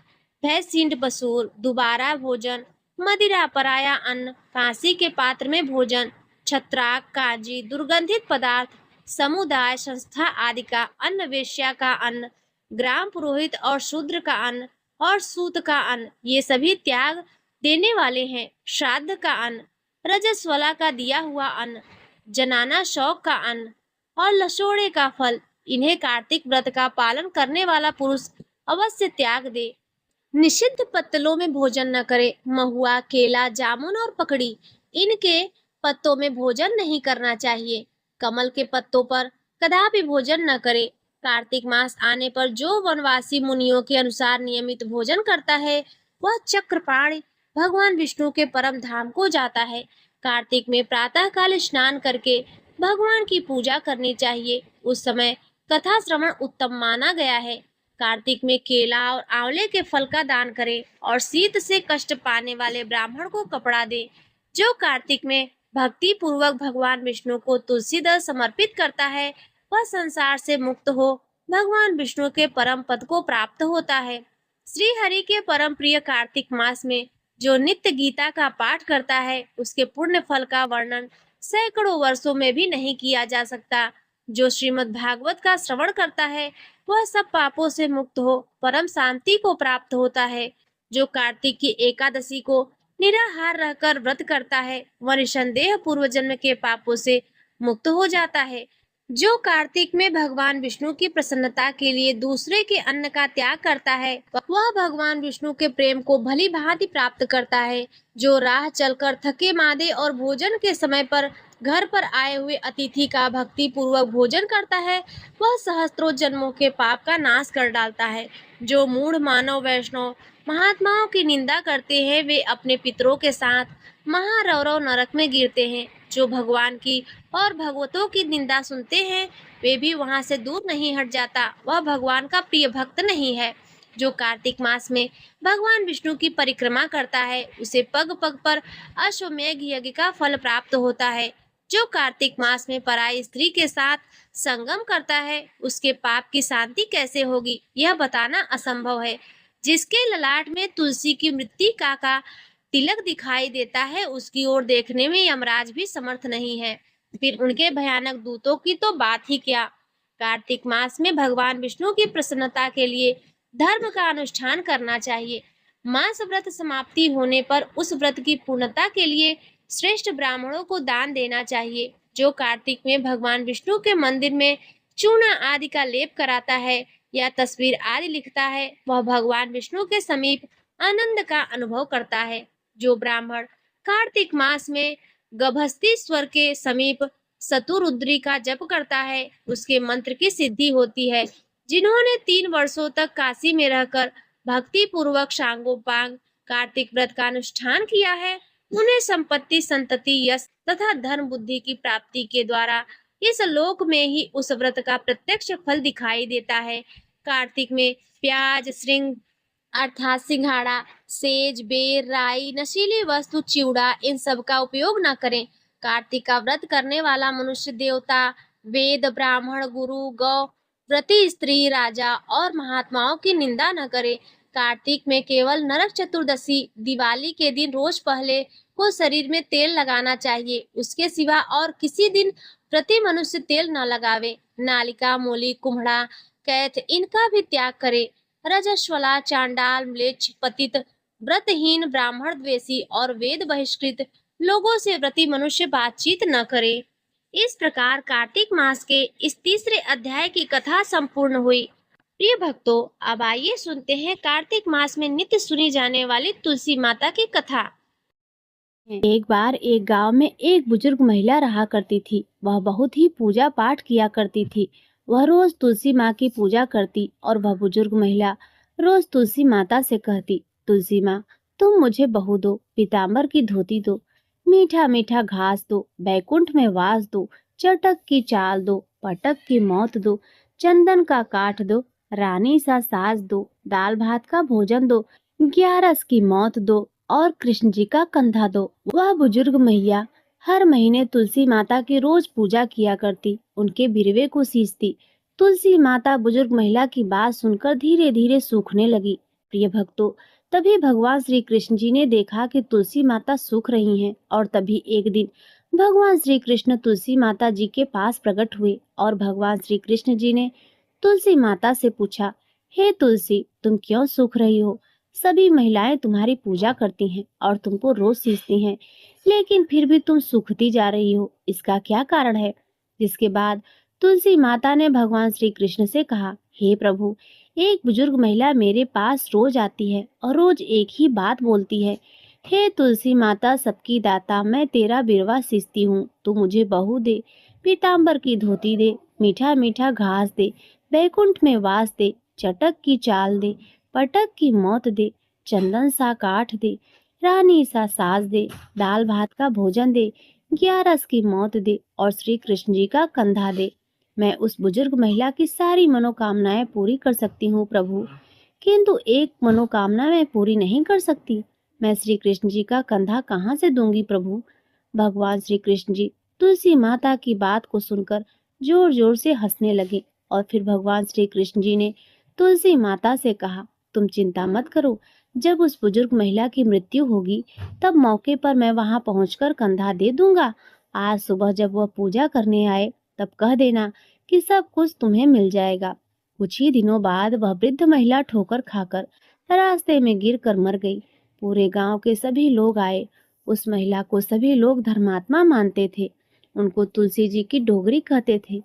भैंसींड, बसूर, दोबारा भोजन, मदिरा, पराया अन्न, कांसी के पात्र में भोजन, छत्राक, कांजी, दुर्गंधित पदार्थ, समुदाय, संस्था आदि का अन्न, वेश्या का अन्न, ग्राम पुरोहित और शूद्र का अन्न और सूत का अन्न, ये सभी त्याग देने वाले हैं। श्राद्ध का अन्न, रजस्वला का दिया हुआ अन्न, जनाना शौक का अन्न और लसोड़े का फल, इन्हें कार्तिक व्रत का पालन करने वाला पुरुष अवश्य त्याग दे। निषिद्ध पत्तलों में भोजन न करे। महुआ, केला, जामुन और पकड़ी, इनके पत्तों में भोजन नहीं करना चाहिए। कमल के पत्तों पर कदापि भोजन न करे। कार्तिक मास आने पर जो वनवासी मुनियों के अनुसार नियमित भोजन करता है, वह चक्रपाणि भगवान विष्णु के परम धाम को जाता है। कार्तिक में प्रातःकाल स्नान करके भगवान की पूजा करनी चाहिए। उस समय कथा श्रवण उत्तम माना गया है। कार्तिक में केला और आंवले के फल का दान करें और शीत से कष्ट पाने वाले ब्राह्मण को कपड़ा दे। जो कार्तिक में भक्ति पूर्वक भगवान विष्णु को तुलसी दल समर्पित करता है, वह संसार से मुक्त हो भगवान विष्णु के परम पद को प्राप्त होता है। श्री हरि के परम प्रिय कार्तिक मास में जो नित्य गीता का पाठ करता है, उसके पुण्य फल का वर्णन सैकड़ों वर्षों में भी नहीं किया जा सकता। जो श्रीमद् भागवत का श्रवण करता है, वह सब पापों से मुक्त हो परम शांति को प्राप्त होता है। जो कार्तिक की एकादशी को निराहार रहकर व्रत करता है, वह निसंदेह पूर्व जन्म के पापों से मुक्त हो जाता है। जो कार्तिक में भगवान विष्णु की प्रसन्नता के लिए दूसरे के अन्न का त्याग करता है, वह भगवान विष्णु के प्रेम को भली भांति प्राप्त करता है। जो राह चलकर थके मादे और भोजन के समय पर घर पर आए हुए अतिथि का भक्ति पूर्वक भोजन करता है, वह सहस्त्रों जन्मों के पाप का नाश कर डालता है। जो मूढ़ मानव वैष्णव महात्माओं की निंदा करते हैं, वे अपने पितरों के साथ महारौरव नरक में गिरते हैं। जो भगवान की और भगवतों की निंदा सुनते हैं, वे भी वहां से दूर नहीं हट जाता, वह भगवान का प्रिय भक्त नहीं है। जो कार्तिक मास में भगवान विष्णु की परिक्रमा करता है, उसे पग पग पर अश्वमेघ यज्ञ का फल प्राप्त होता है। जो कार्तिक मास में पराई स्त्री के साथ संगम करता है, उसके पाप की शांति कैसे होगी, यह बताना असंभव है। जिसके ललाट में तुलसी की मृत्तिका का तिलक दिखाई देता है, उसकी ओर देखने में यमराज भी समर्थ नहीं है, फिर उनके भयानक दूतों की तो बात ही क्या। कार्तिक मास में भगवान विष्णु की प्रसन्नता के लिए धर्म का अनुष्ठान करना चाहिए। मास व्रत समाप्ति होने पर उस व्रत की पूर्णता के लिए श्रेष्ठ ब्राह्मणों को दान देना चाहिए। जो कार्तिक में भगवान विष्णु के मंदिर में चूना आदि का लेप कराता है या तस्वीर आदि लिखता है, वह भगवान विष्णु के समीप आनंद का अनुभव करता है। जो ब्राह्मण कार्तिक मास में गभस्तीश्वर के समीप शतुरुद्री का जप करता है, उसके मंत्र की सिद्धि होती है। जिन्होंने 3 वर्षों तक काशी में रहकर भक्ति पूर्वक सांगोपांग कार्तिक व्रत का अनुष्ठान किया है, उन्हें संपत्ति संतति यश तथा धर्म बुद्धि की प्राप्ति के द्वारा इस लोक में ही उस व्रत का प्रत्यक्ष फल दिखाई देता है। कार्तिक में प्याज श्रृंग अर्थात सिंघाड़ा, सेज, बेर, राई, नशीली वस्तु, चिवड़ा, इन सब का उपयोग न करें। कार्तिक का व्रत करने वाला मनुष्य देवता, वेद, ब्राह्मण, गुरु, गौ, व्रती स्त्री, राजा और महात्माओं की निंदा न करे। कार्तिक में केवल नरक चतुर्दशी दिवाली के दिन रोज पहले को शरीर में तेल लगाना चाहिए, उसके सिवा और किसी दिन प्रति मनुष्य तेल न लगावे। नालिका, मूली, कुम्हड़ा, कैथ इनका भी त्याग करे। रजस्वला, चांडाल, म्लेच्छ, पतित, व्रतहीन, ब्राह्मण द्वेषी और वेद बहिष्कृत लोगों से व्रती मनुष्य बातचीत न करे। इस प्रकार कार्तिक मास के इस तीसरे अध्याय की कथा संपूर्ण हुई। प्रिय भक्तों, अब आइए सुनते हैं कार्तिक मास में नित्य सुनी जाने वाली तुलसी माता की कथा। एक बार एक गांव में एक बुजुर्ग महिला रहा करती थी। वह बहुत ही पूजा पाठ किया करती थी। वह रोज तुलसी माँ की पूजा करती और वह बुजुर्ग महिला रोज तुलसी माता से कहती, तुलसी माँ, तुम मुझे बहू दो, पीताम्बर की धोती दो, मीठा मीठा घास दो, बैकुंठ में वास दो, चटक की चाल दो, पटक की मौत दो, चंदन का काठ दो, रानी सा साज दो, दाल भात का भोजन दो, ग्यारस की मौत दो और कृष्ण जी का कंधा दो। वह बुजुर्ग मैया हर महीने तुलसी माता की रोज पूजा किया करती, उनके बिरवे को सींचती। तुलसी माता बुजुर्ग महिला की बात सुनकर धीरे धीरे सूखने लगी। प्रिय भक्तों, तभी भगवान श्री कृष्ण जी ने देखा कि तुलसी माता सूख रही हैं और तभी एक दिन भगवान श्री कृष्ण तुलसी माता जी के पास प्रकट हुए और भगवान श्री कृष्ण जी ने तुलसी माता से पूछा, हे तुलसी, तुम क्यों सूख रही हो? सभी महिलाएं तुम्हारी पूजा करती हैं और तुमको रोज सींचती हैं, लेकिन फिर भी तुम सूखती जा रही हो, इसका क्या कारण है? जिसके बाद तुलसी माता ने भगवान श्री कृष्ण से कहा, हे प्रभु, एक बुजुर्ग महिला मेरे पास रोज आती है और रोज एक ही बात बोलती है, हे तुलसी माता सबकी दाता, मैं तेरा बिरवा सींचती हूँ, तू मुझे बहू दे, पीताम्बर की धोती दे, मीठा मीठा घास दे, बैकुंठ में वास दे, चटक की चाल दे, पटक की मौत दे, चंदन सा काठ दे, रानी सा साज दे, दाल भात का भोजन दे, ग्यारस की मौत दे और श्री कृष्ण जी का कंधा दे। मैं उस बुजुर्ग महिला की सारी मनोकामनाएं पूरी कर सकती हूँ प्रभु, किंतु एक मनोकामना मैं पूरी नहीं कर सकती। मैं श्री कृष्ण जी का कंधा कहाँ से दूंगी प्रभु? भगवान श्री कृष्ण जी तुलसी माता की बात को सुनकर जोर जोर से हंसने लगे और फिर भगवान श्री कृष्ण जी ने तुलसी माता से कहा, तुम चिंता मत करो, जब उस बुजुर्ग महिला की मृत्यु होगी तब मौके पर मैं वहां पहुंचकर कंधा दे दूंगा। आज सुबह जब वह पूजा करने आए तब कह देना कि सब कुछ तुम्हें मिल जाएगा। कुछ ही दिनों बाद वह वृद्ध महिला ठोकर खाकर रास्ते में गिरकर मर गई। पूरे गांव के सभी लोग आए। उस महिला को सभी लोग धर्मात्मा मानते थे। उनको तुलसी जी की डोगरी कहते थे।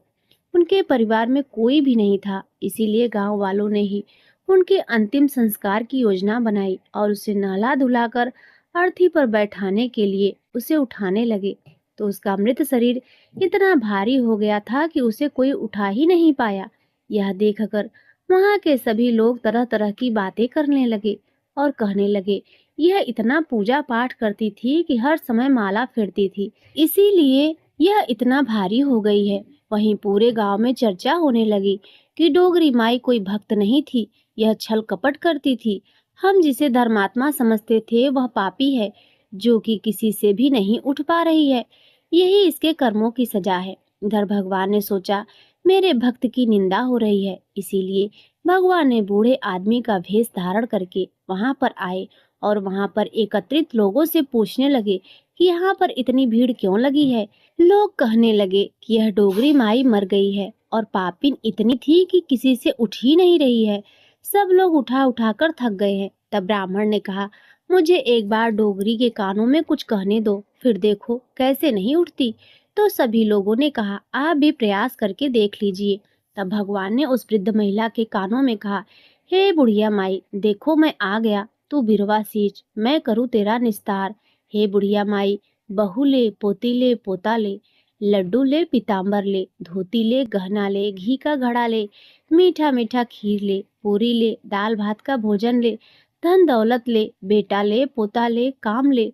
उनके परिवार में कोई भी नहीं था, इसीलिए गांव वालों ने ही उनके अंतिम संस्कार की योजना बनाई और उसे नहला धुलाकर अर्थी पर बैठाने के लिए उसे उठाने लगे। तो उसका मृत शरीर इतना भारी हो गया था कि उसे कोई उठा ही नहीं पाया। यह देखकर वहां के सभी लोग तरह तरह की बातें करने लगे और कहने लगे, यह इतना पूजा पाठ करती थी कि हर समय माला फेरती थी, इसीलिए यह इतना भारी हो गई है। वहीं पूरे गांव में चर्चा होने लगी कि डोगरी माई कोई भक्त नहीं थी, यह छल कपट करती थी। हम जिसे धर्मात्मा समझते थे वह पापी है, जो कि किसी से भी नहीं उठ पा रही है। यही इसके कर्मों की सजा है। इधर भगवान ने सोचा मेरे भक्त की निंदा हो रही है, इसीलिए भगवान ने बूढ़े आदमी का भेष धारण करके वहां पर आए और वहां पर एकत्रित लोगों से पूछने लगे कि यहाँ पर इतनी भीड़ क्यों लगी है। लोग कहने लगे कि यह डोगरी माई मर गई है और पापिन इतनी थी कि किसी से उठ ही नहीं रही है। सब लोग उठा उठा कर थक गए हैं। तब ब्राह्मण ने कहा, मुझे एक बार डोगरी के कानों में कुछ कहने दो, फिर देखो कैसे नहीं उठती। तो सभी लोगों ने कहा, आप भी प्रयास करके देख लीजिए। तब भगवान ने उस वृद्ध महिला के कानों में कहा, हे बुढ़िया माई, देखो मैं आ गया, तू बिरवा सींच, मैं करूँ तेरा निस्तार। हे बुढ़िया माई, बहू ले, पोती ले, पोता ले, लड्डू ले, पीताम्बर ले, धोती ले, गहना ले, घी का घड़ा ले, मीठा मीठा खीर ले, पूरी ले, दाल भात का भोजन ले, धन दौलत ले, बेटा ले, पोता ले, काम ले,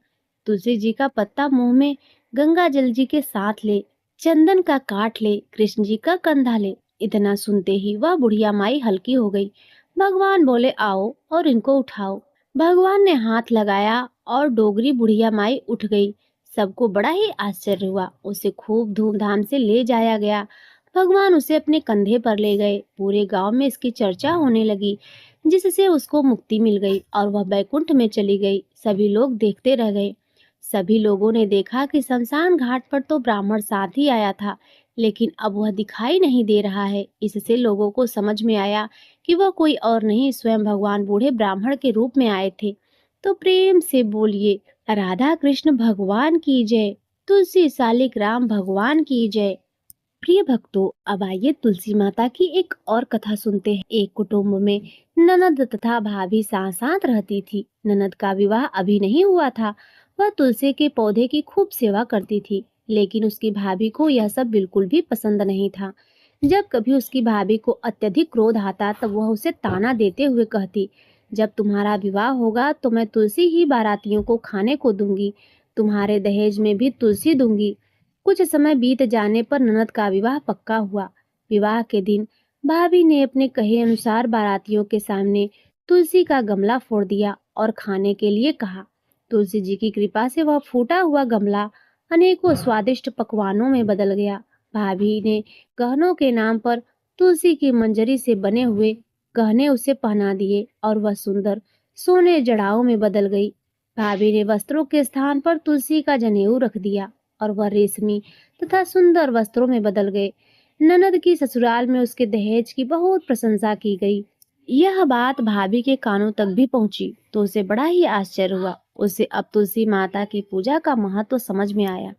तुलसी जी का पत्ता मुंह में, गंगा जल जी के साथ ले, चंदन का काट ले, कृष्ण जी का कंधा ले। इतना सुनते ही वह बुढ़िया माई हल्की हो गई। भगवान बोले, आओ और इनको उठाओ। भगवान ने हाथ लगाया और डोगरी बुढ़िया माई उठ गई। सबको बड़ा ही आश्चर्य हुआ। उसे खूब धूमधाम से ले जाया गया। भगवान उसे अपने कंधे पर ले गए। पूरे गांव में इसकी चर्चा होने लगी, जिससे उसको मुक्ति मिल गई और वह बैकुंठ में चली गई। सभी लोग देखते रह गए। सभी लोगों ने देखा कि शमशान घाट पर तो ब्राह्मण साथ ही आया था, लेकिन अब वह दिखाई नहीं दे रहा है। इससे लोगों को समझ में आया कि वह कोई और नहीं, स्वयं भगवान बूढ़े ब्राह्मण के रूप में आए थे। तो प्रेम से बोलिए, राधा कृष्ण भगवान की जय, तुलसी सालिक राम भगवान की जय। प्रिय भक्तों, अब आइए तुलसी माता की एक और कथा सुनते हैं। एक कुटुंब में ननद तथा भाभी साथ साथ रहती थी। ननद का विवाह अभी नहीं हुआ था। वह तुलसी के पौधे की खूब सेवा करती थी, लेकिन उसकी भाभी को यह सब बिल्कुल भी पसंद नहीं था। जब कभी उसकी भाभी को अत्यधिक क्रोध आता तब वह उसे ताना देते हुए कहती, जब तुम्हारा विवाह होगा तो मैं तुलसी ही बारातियों को खाने को दूंगी, तुम्हारे दहेज में भी तुलसी दूंगी। कुछ समय बीत जाने पर ननद का विवाह पक्का हुआ। विवाह के दिन भाभी ने अपने कहे अनुसार बारातियों के सामने तुलसी का गमला फोड़ दिया और खाने के लिए कहा। तुलसी जी की कृपा से वह फूटा हुआ गमला अनेकों स्वादिष्ट पकवानों में बदल गया। भाभी ने गहनों के नाम पर तुलसी की मंजरी से बने हुए गहने उसे पहना दिए और वह सुंदर सोने जड़ाओं में बदल गई। भाभी ने वस्त्रों के स्थान पर तुलसी का जनेऊ रख दिया और वह रेशमी तथा सुंदर वस्त्रों में बदल गए। ननद की ससुराल में उसके दहेज की बहुत प्रशंसा की गई। यह बात भाभी के कानों तक भी पहुंची तो उसे बड़ा ही आश्चर्य हुआ। उसे अब तुलसी माता की पूजा का महत्व समझ में आया।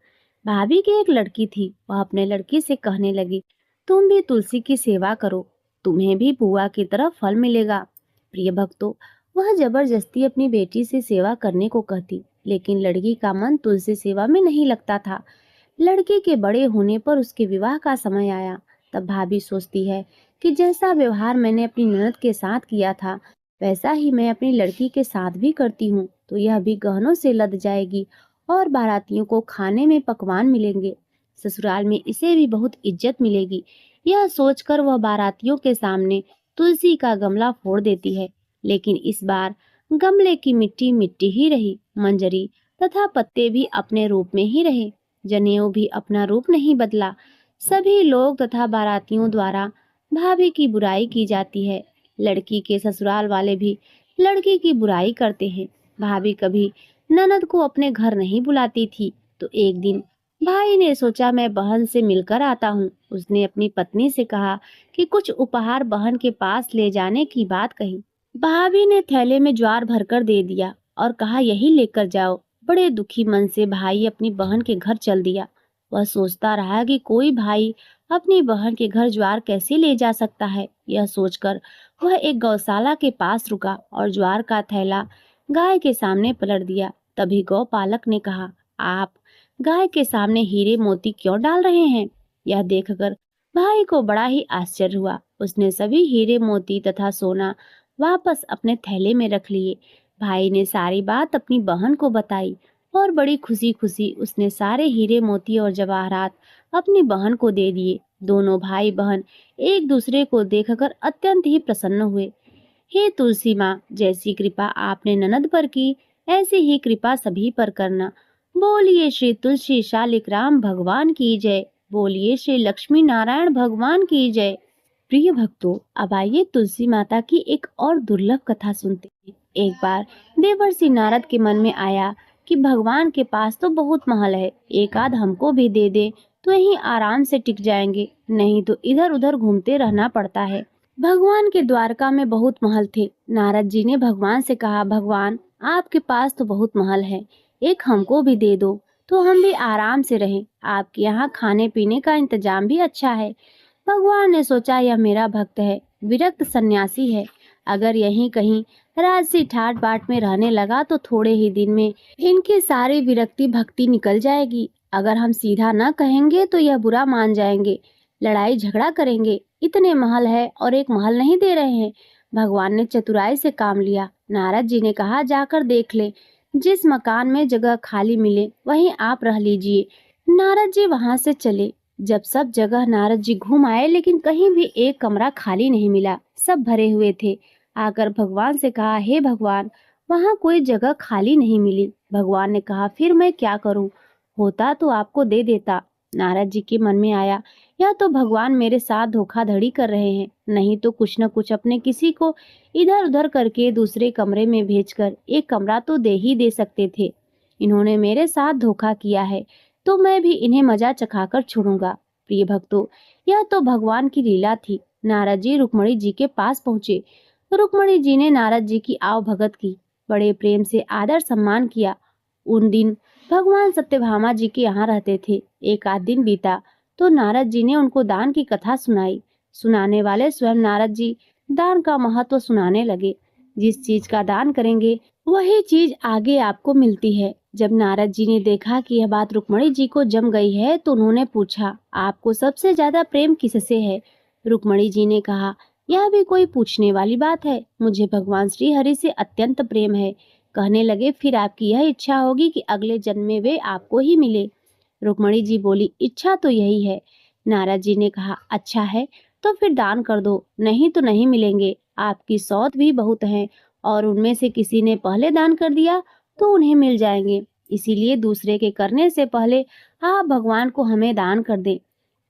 भाभी की एक लड़की थी। वह अपने लड़की से कहने लगी, तुम भी तुलसी की सेवा करो, तुम्हें भी बुआ की तरह फल मिलेगा। प्रिय भक्तों, वह जबरदस्ती अपनी बेटी से सेवा करने को कहती, लेकिन लड़की का मन तुलसी सेवा में नहीं लगता था। लड़के के बड़े होने पर उसके विवाह का समय आया। तब भाभी सोचती है कि जैसा व्यवहार मैंने अपनी ननद के साथ किया था वैसा ही मैं अपनी लड़की के साथ भी करती हूँ तो यह भी गहनों से लद जाएगी और बारातियों को खाने में पकवान मिलेंगे। ससुराल में इसे भी बहुत इज्जत मिलेगी। यह सोचकर वह बारातियों के सामने तुलसी का गमला फोड़ देती है। लेकिन इस बार गमले की मिट्टी मिट्टी ही रही, मंजरी तथा पत्ते भी अपने रूप में ही रहे, जनेऊ भी अपना रूप नहीं बदला। सभी लोग तथा बारातियों द्वारा भाभी की बुराई की जाती है। लड़की के ससुराल वाले भी लड़की की बुराई करते हैं। भाभी कभी ननद को अपने घर नहीं बुलाती थी तो एक दिन भाई ने सोचा मैं बहन से मिलकर आता हूँ। उसने अपनी पत्नी से कहा कि कुछ उपहार बहन के पास ले जाने की बात कही। भाभी ने थैले में ज्वार भरकर दे दिया और कहा यही लेकर जाओ। बड़े दुखी मन से भाई अपनी बहन के घर चल दिया। वह सोचता रहा कि कोई भाई अपनी बहन के घर ज्वार कैसे ले जा सकता है। यह सोचकर वह एक गौशाला के पास रुका और ज्वार का थैला गाय के सामने पलट दिया। तभी गौपालक ने कहा, आप गाय के सामने हीरे मोती क्यों डाल रहे हैं? यह देखकर भाई को बड़ा ही आश्चर्य हुआ। उसने सभी हीरे मोती तथा सोना वापस अपने थैले में रख लिए। भाई ने सारी बात अपनी बहन को बताई और बड़ी खुशी खुशी उसने सारे हीरे मोती और जवाहरात अपनी बहन को दे दिए। दोनों भाई बहन एक दूसरे को देखकर अत्यंत ही प्रसन्न हुए। हे तुलसी माँ, जैसी कृपा आपने ननद पर की ऐसी ही कृपा सभी पर करना। बोलिए श्री तुलसी शालिक राम भगवान की जय। बोलिए श्री लक्ष्मी नारायण भगवान की जय। प्रिय भक्तों, अब आइए तुलसी माता की एक और दुर्लभ कथा सुनते हैं। एक बार देवर्षि नारद के मन में आया कि भगवान के पास तो बहुत महल है, एक आध हमको भी दे दे तो यहीं आराम से टिक जाएंगे, नहीं तो इधर उधर घूमते रहना पड़ता है। भगवान के द्वारका में बहुत महल थे। नारद जी ने भगवान से कहा, भगवान आपके पास तो बहुत महल है, एक हमको भी दे दो तो हम भी आराम से रहें। आपके यहाँ खाने पीने का इंतजाम भी अच्छा है। भगवान ने सोचा यह मेरा भक्त है, विरक्त सन्यासी है, अगर यहीं कहीं राजसी ठाट बाट में रहने लगा तो थोड़े ही दिन में इनकी सारी विरक्ति भक्ति निकल जाएगी। अगर हम सीधा न कहेंगे तो यह बुरा मान जाएंगे, लड़ाई झगड़ा करेंगे। इतने महल है और एक महल नहीं दे रहे हैं। भगवान ने चतुराई से काम लिया। नारद जी ने कहा, जाकर देख ले, जिस मकान में जगह खाली मिले वहीं आप रह लीजिए। नारद जी वहां से चले। जब सब जगह नारद जी घूम आए लेकिन कहीं भी एक कमरा खाली नहीं मिला, सब भरे हुए थे। आकर भगवान से कहा, हे भगवान, वहां कोई जगह खाली नहीं मिली। भगवान ने कहा, फिर मैं क्या करूं? होता तो आपको दे देता। नारद जी के मन में आया, या तो भगवान मेरे साथ धोखाधड़ी कर रहे हैं, नहीं तो कुछ न कुछ अपने किसी को इधर उधर करके दूसरे कमरे में भेजकर एक कमरा तो दे ही दे सकते थे। इन्होंने मेरे साथ धोखा किया है तो मैं भी इन्हें मजा चखाकर छोड़ूंगा। प्रिय भक्तों, यह तो भगवान की लीला थी। नारद जी रुक्मणी जी के पास पहुंचे। रुक्मणी जी ने नारद जी की आव भगत की, बड़े प्रेम से आदर सम्मान किया। उन दिन भगवान सत्यभामा जी के यहाँ रहते थे। एक आध दिन बीता तो नारद जी ने उनको दान की कथा सुनाई। सुनाने वाले स्वयं नारद जी दान का महत्व सुनाने लगे। जिस चीज का दान करेंगे वही चीज आगे आपको मिलती है। जब नारद जी ने देखा कि यह बात रुक्मणी जी को जम गई है तो उन्होंने पूछा, आपको सबसे ज्यादा प्रेम किससे है? रुक्मणी जी ने कहा, यह भी कोई पूछने वाली बात है, मुझे भगवान श्री हरि से अत्यंत प्रेम है। कहने लगे, फिर आपकी यह इच्छा होगी कि अगले जन्म में वे आपको ही मिले। रुक्मणी जी बोली, इच्छा तो यही है। नारद जी ने कहा, अच्छा है तो फिर दान कर दो, नहीं तो नहीं मिलेंगे। आपकी सौत भी बहुत हैं और उनमें से किसी ने पहले दान कर दिया तो उन्हें मिल जाएंगे। इसीलिए दूसरे के करने से पहले आप भगवान को हमें दान कर दें।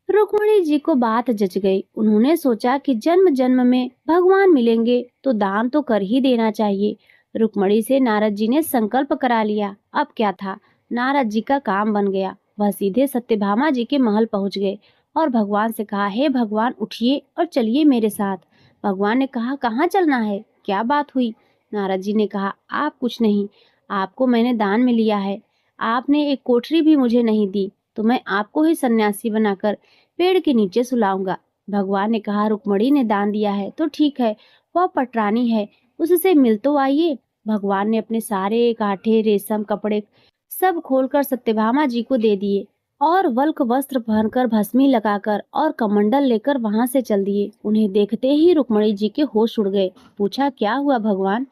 रुक्मणी जी को बात जच गई। उन्होंने सोचा कि जन्म जन्म में भगवान मिलेंगे तो दान तो कर ही देना चाहिए। रुक्मणी से नारद जी ने संकल्प करा लिया। अब क्या था, नारद जी का काम बन गया। वह सीधे सत्यभामा जी के महल पहुंच गए और भगवान से कहा, हे भगवान, उठिए और चलिए मेरे साथ। भगवान ने कहा, कहाँ चलना है, क्या बात हुई? नारद जी ने कहा, आप कुछ नहीं, आपको मैंने दान में लिया है। आपने एक कोठरी भी मुझे नहीं दी तो मैं आपको ही सन्यासी बनाकर पेड़ के नीचे सुलाऊंगा। भगवान ने कहा, रुक्मणी ने दान दिया है तो ठीक है, वह पटरानी है, उससे मिल तो आइए। भगवान ने अपने सारे कांठे रेशम कपड़े सब खोलकर सत्यभामा जी को दे दिए और वल्क वस्त्र पहनकर भस्मी लगाकर और कमंडल लेकर वहां से चल दिए। उन्हें देखते ही रुक्मणी जी के होश उड़ गए। पूछा, क्या हुआ भगवान?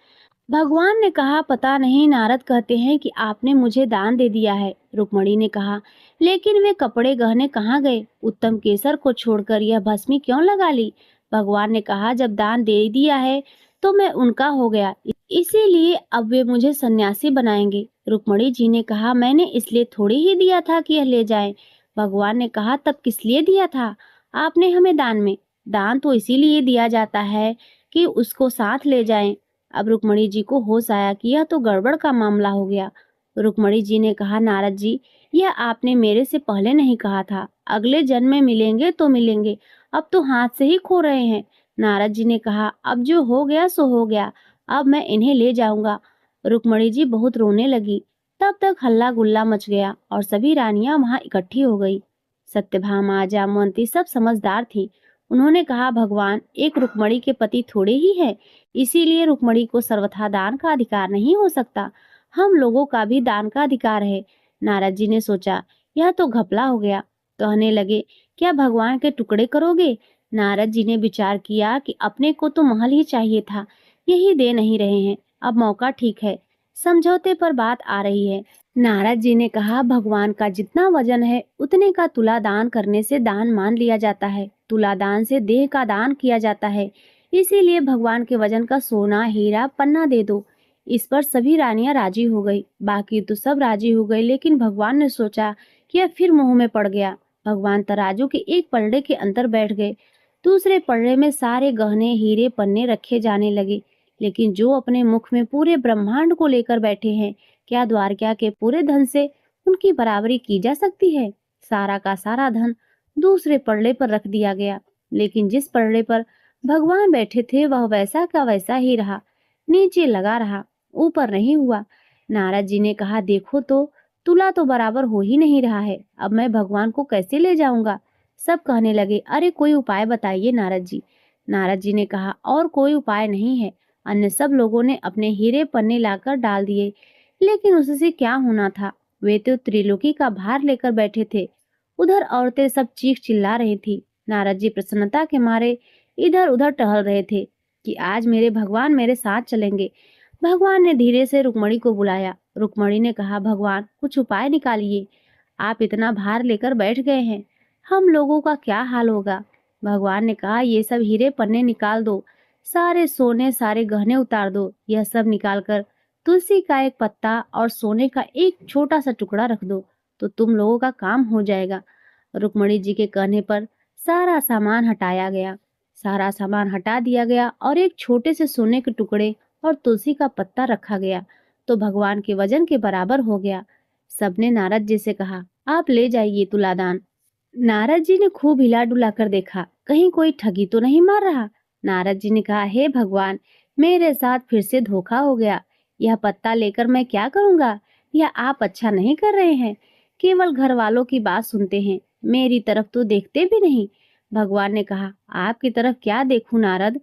भगवान ने कहा, पता नहीं, नारद कहते हैं कि आपने मुझे दान दे दिया है। रुक्मणी ने कहा, लेकिन वे कपड़े गहने कहाँ गए? उत्तम केसर को छोड़कर यह भस्मी क्यों लगा ली? भगवान ने कहा, जब दान दे दिया है तो मैं उनका हो गया, इसीलिए अब वे मुझे सन्यासी बनाएंगे। रुक्मणी जी ने कहा, मैंने इसलिए थोड़ी ही दिया था कि यह ले जाएं। भगवान ने कहा, तब किस लिए दिया था आपने हमें दान में? दान तो इसीलिए दिया जाता है कि उसको साथ ले जाएं। अब रुक्मणी जी को होश आया कि यह तो गड़बड़ का मामला हो गया। रुक्मणी जी ने कहा, नारद जी, यह आपने मेरे से पहले नहीं कहा था। अगले जन्म में मिलेंगे तो मिलेंगे, अब तो हाथ से ही खो रहे हैं। नारद जी ने कहा, अब जो हो गया सो हो गया, अब मैं इन्हें ले जाऊंगा। रुक्मणी जी बहुत रोने लगी। तब तक हल्ला गुल्ला मच गया और सभी रानियां वहां इकट्ठी हो गई। सत्यभामा, जामवंती सब समझदार थी। उन्होंने कहा, भगवान, एक रुक्मणी के पति थोड़े ही है, इसीलिए रुक्मणी को सर्वथा दान का अधिकार नहीं हो सकता। हम लोगों का भी दान का अधिकार है। नारद जी ने सोचा, यह तो घपला हो गया। कहने लगे, क्या भगवान के टुकड़े करोगे? नारद जी ने विचार किया कि अपने को तो महल ही चाहिए था, यही दे नहीं रहे हैं। अब मौका ठीक है, समझौते पर बात आ रही है। नारद जी ने कहा, भगवान का जितना वजन है उतने का तुला दान करने से दान मान लिया जाता है। तुला दान से देह का दान किया जाता है, इसीलिए भगवान के वजन का सोना, हीरा, पन्ना दे दो। इस पर सभी रानियां राजी हो गई। बाकी तो सब राजी हो गई, लेकिन भगवान ने सोचा कि यह फिर मुंह में पड़ गया। भगवान तराजू के एक पलड़े के अंदर बैठ गए। दूसरे पलड़े में सारे गहने, हीरे, पन्ने रखे जाने लगे। लेकिन जो अपने मुख में पूरे ब्रह्मांड को लेकर बैठे हैं, क्या द्वारका के पूरे धन से उनकी बराबरी की जा सकती है? सारा का सारा धन दूसरे पलड़े पर रख दिया गया, लेकिन जिस पलड़े पर भगवान बैठे थे वह वैसा का वैसा ही रहा, नीचे लगा रहा, ऊपर नहीं हुआ। नारद जी ने कहा, देखो तो, तुला तो बराबर हो ही नहीं रहा है, अब मैं भगवान को कैसे ले जाऊंगा? सब कहने लगे, अरे कोई उपाय बताइए नारद जी। नारद जी ने कहा, और कोई उपाय नहीं है। अन्य सब लोगों ने अपने हीरे पन्ने लाकर डाल दिए, लेकिन उससे क्या होना था? वे तो त्रिलोकी का भार लेकर बैठे थे। उधर औरतें सब चीख चिल्ला रही थी। नारद जी प्रसन्नता के मारे इधर उधर टहल रहे थे कि आज मेरे भगवान मेरे साथ चलेंगे। भगवान ने धीरे से रुक्मणी को बुलाया। रुक्मणी ने कहा, भगवान, कुछ उपाय निकालिए। आप इतना भार लेकर बैठ गए हैं, हम लोगों का क्या हाल होगा? भगवान ने कहा, ये सब हीरे पन्ने निकाल दो, सारे सोने, सारे गहने उतार दो। यह सब निकालकर तुलसी का एक पत्ता और सोने का एक छोटा सा टुकड़ा रख दो, तो तुम लोगों का काम हो जाएगा। रुक्मणी जी के कहने पर सारा सामान हटाया गया। सारा सामान हटा दिया गया और एक छोटे से सोने के टुकड़े और तुलसी का पत्ता रखा गया, तो भगवान के वजन के बराबर हो गया। सबने नारद जी से कहा, आप ले जाइए तुलादान। नारद जी ने खूब हिला डुला कर देखा, कहीं कोई ठगी तो नहीं मार रहा। नारद जी ने कहा, हे भगवान, मेरे साथ फिर से धोखा हो गया। यह पत्ता लेकर मैं क्या करूंगा? यह आप अच्छा नहीं कर रहे हैं, केवल घर वालों की बात सुनते हैं, मेरी तरफ तो देखते भी नहीं। भगवान ने कहा, आपकी तरफ क्या देखूं नारद?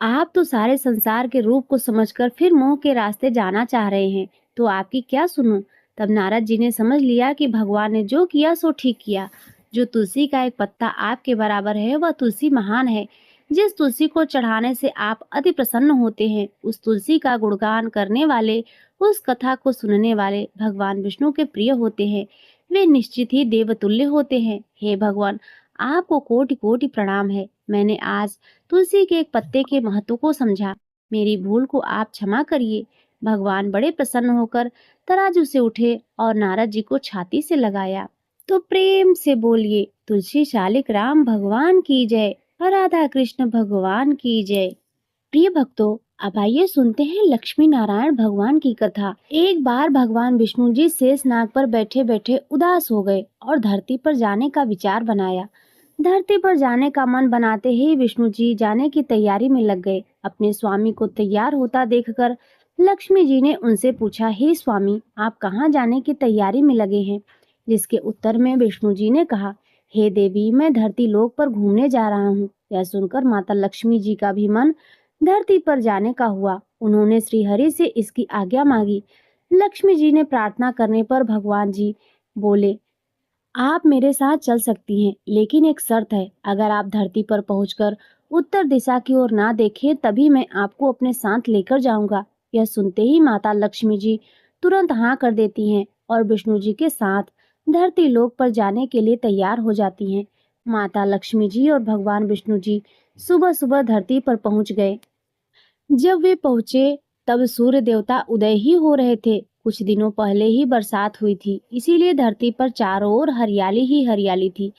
आप तो सारे संसार के रूप को समझकर फिर मोह के रास्ते जाना चाह रहे हैं, तो आपकी क्या सुनूं? तब नारद जी ने समझ लिया कि भगवान ने जो किया सो ठीक किया। जो तुलसी का एक पत्ता आपके बराबर है, वह तुलसी महान है। जिस तुलसी को चढ़ाने से आप अति प्रसन्न होते हैं, उस तुलसी का गुणगान करने वाले, उस कथा को सुनने वाले भगवान विष्णु के प्रिय होते हैं। वे निश्चित ही देवतुल्य होते हैं। हे भगवान, आपको कोटि कोटि प्रणाम है। मैंने आज तुलसी के एक पत्ते के महत्व को समझा। मेरी भूल को आप क्षमा करिए। भगवान बड़े प्रसन्न होकर तराजू से उठे और नारद जी को छाती से लगाया। तो प्रेम से बोलिए, तुलसी शालिक राम भगवान की जय, और राधा कृष्ण भगवान की जय। प्रिय भक्तों, अब आइए सुनते हैं लक्ष्मी नारायण भगवान की कथा। एक बार भगवान विष्णु जी शेषनाग पर बैठे बैठे उदास हो गए और धरती पर जाने का विचार बनाया। धरती पर जाने का मन बनाते ही विष्णु जी जाने की तैयारी में लग गए। अपने स्वामी को तैयार होता देखकर लक्ष्मी जी ने उनसे पूछा, हे स्वामी, आप कहाँ जाने की तैयारी में लगे हैं? जिसके उत्तर में विष्णु जी ने कहा, हे देवी, मैं धरती लोक पर घूमने जा रहा हूँ। यह सुनकर माता लक्ष्मी जी का भी मन धरती पर जाने का हुआ। उन्होंने श्री हरि से इसकी आज्ञा मांगी। लक्ष्मी जी ने प्रार्थना करने पर भगवान जी बोले, आप मेरे साथ चल सकती हैं, लेकिन एक शर्त है, अगर आप धरती पर पहुंचकर उत्तर दिशा की ओर ना देखें तभी मैं आपको अपने साथ लेकर जाऊंगा। यह सुनते ही माता लक्ष्मी जी तुरंत हाँ कर देती हैं और विष्णु जी के साथ धरती लोक पर जाने के लिए तैयार हो जाती हैं। माता लक्ष्मी जी और भगवान विष्णु जी सुबह सुबह धरती पर पहुंच गए। जब वे पहुंचे तब सूर्य देवता उदय ही हो रहे थे। कुछ दिनों पहले ही बरसात हुई थी, इसीलिए धरती पर चारों ओर हरियाली ही हरियाली थी।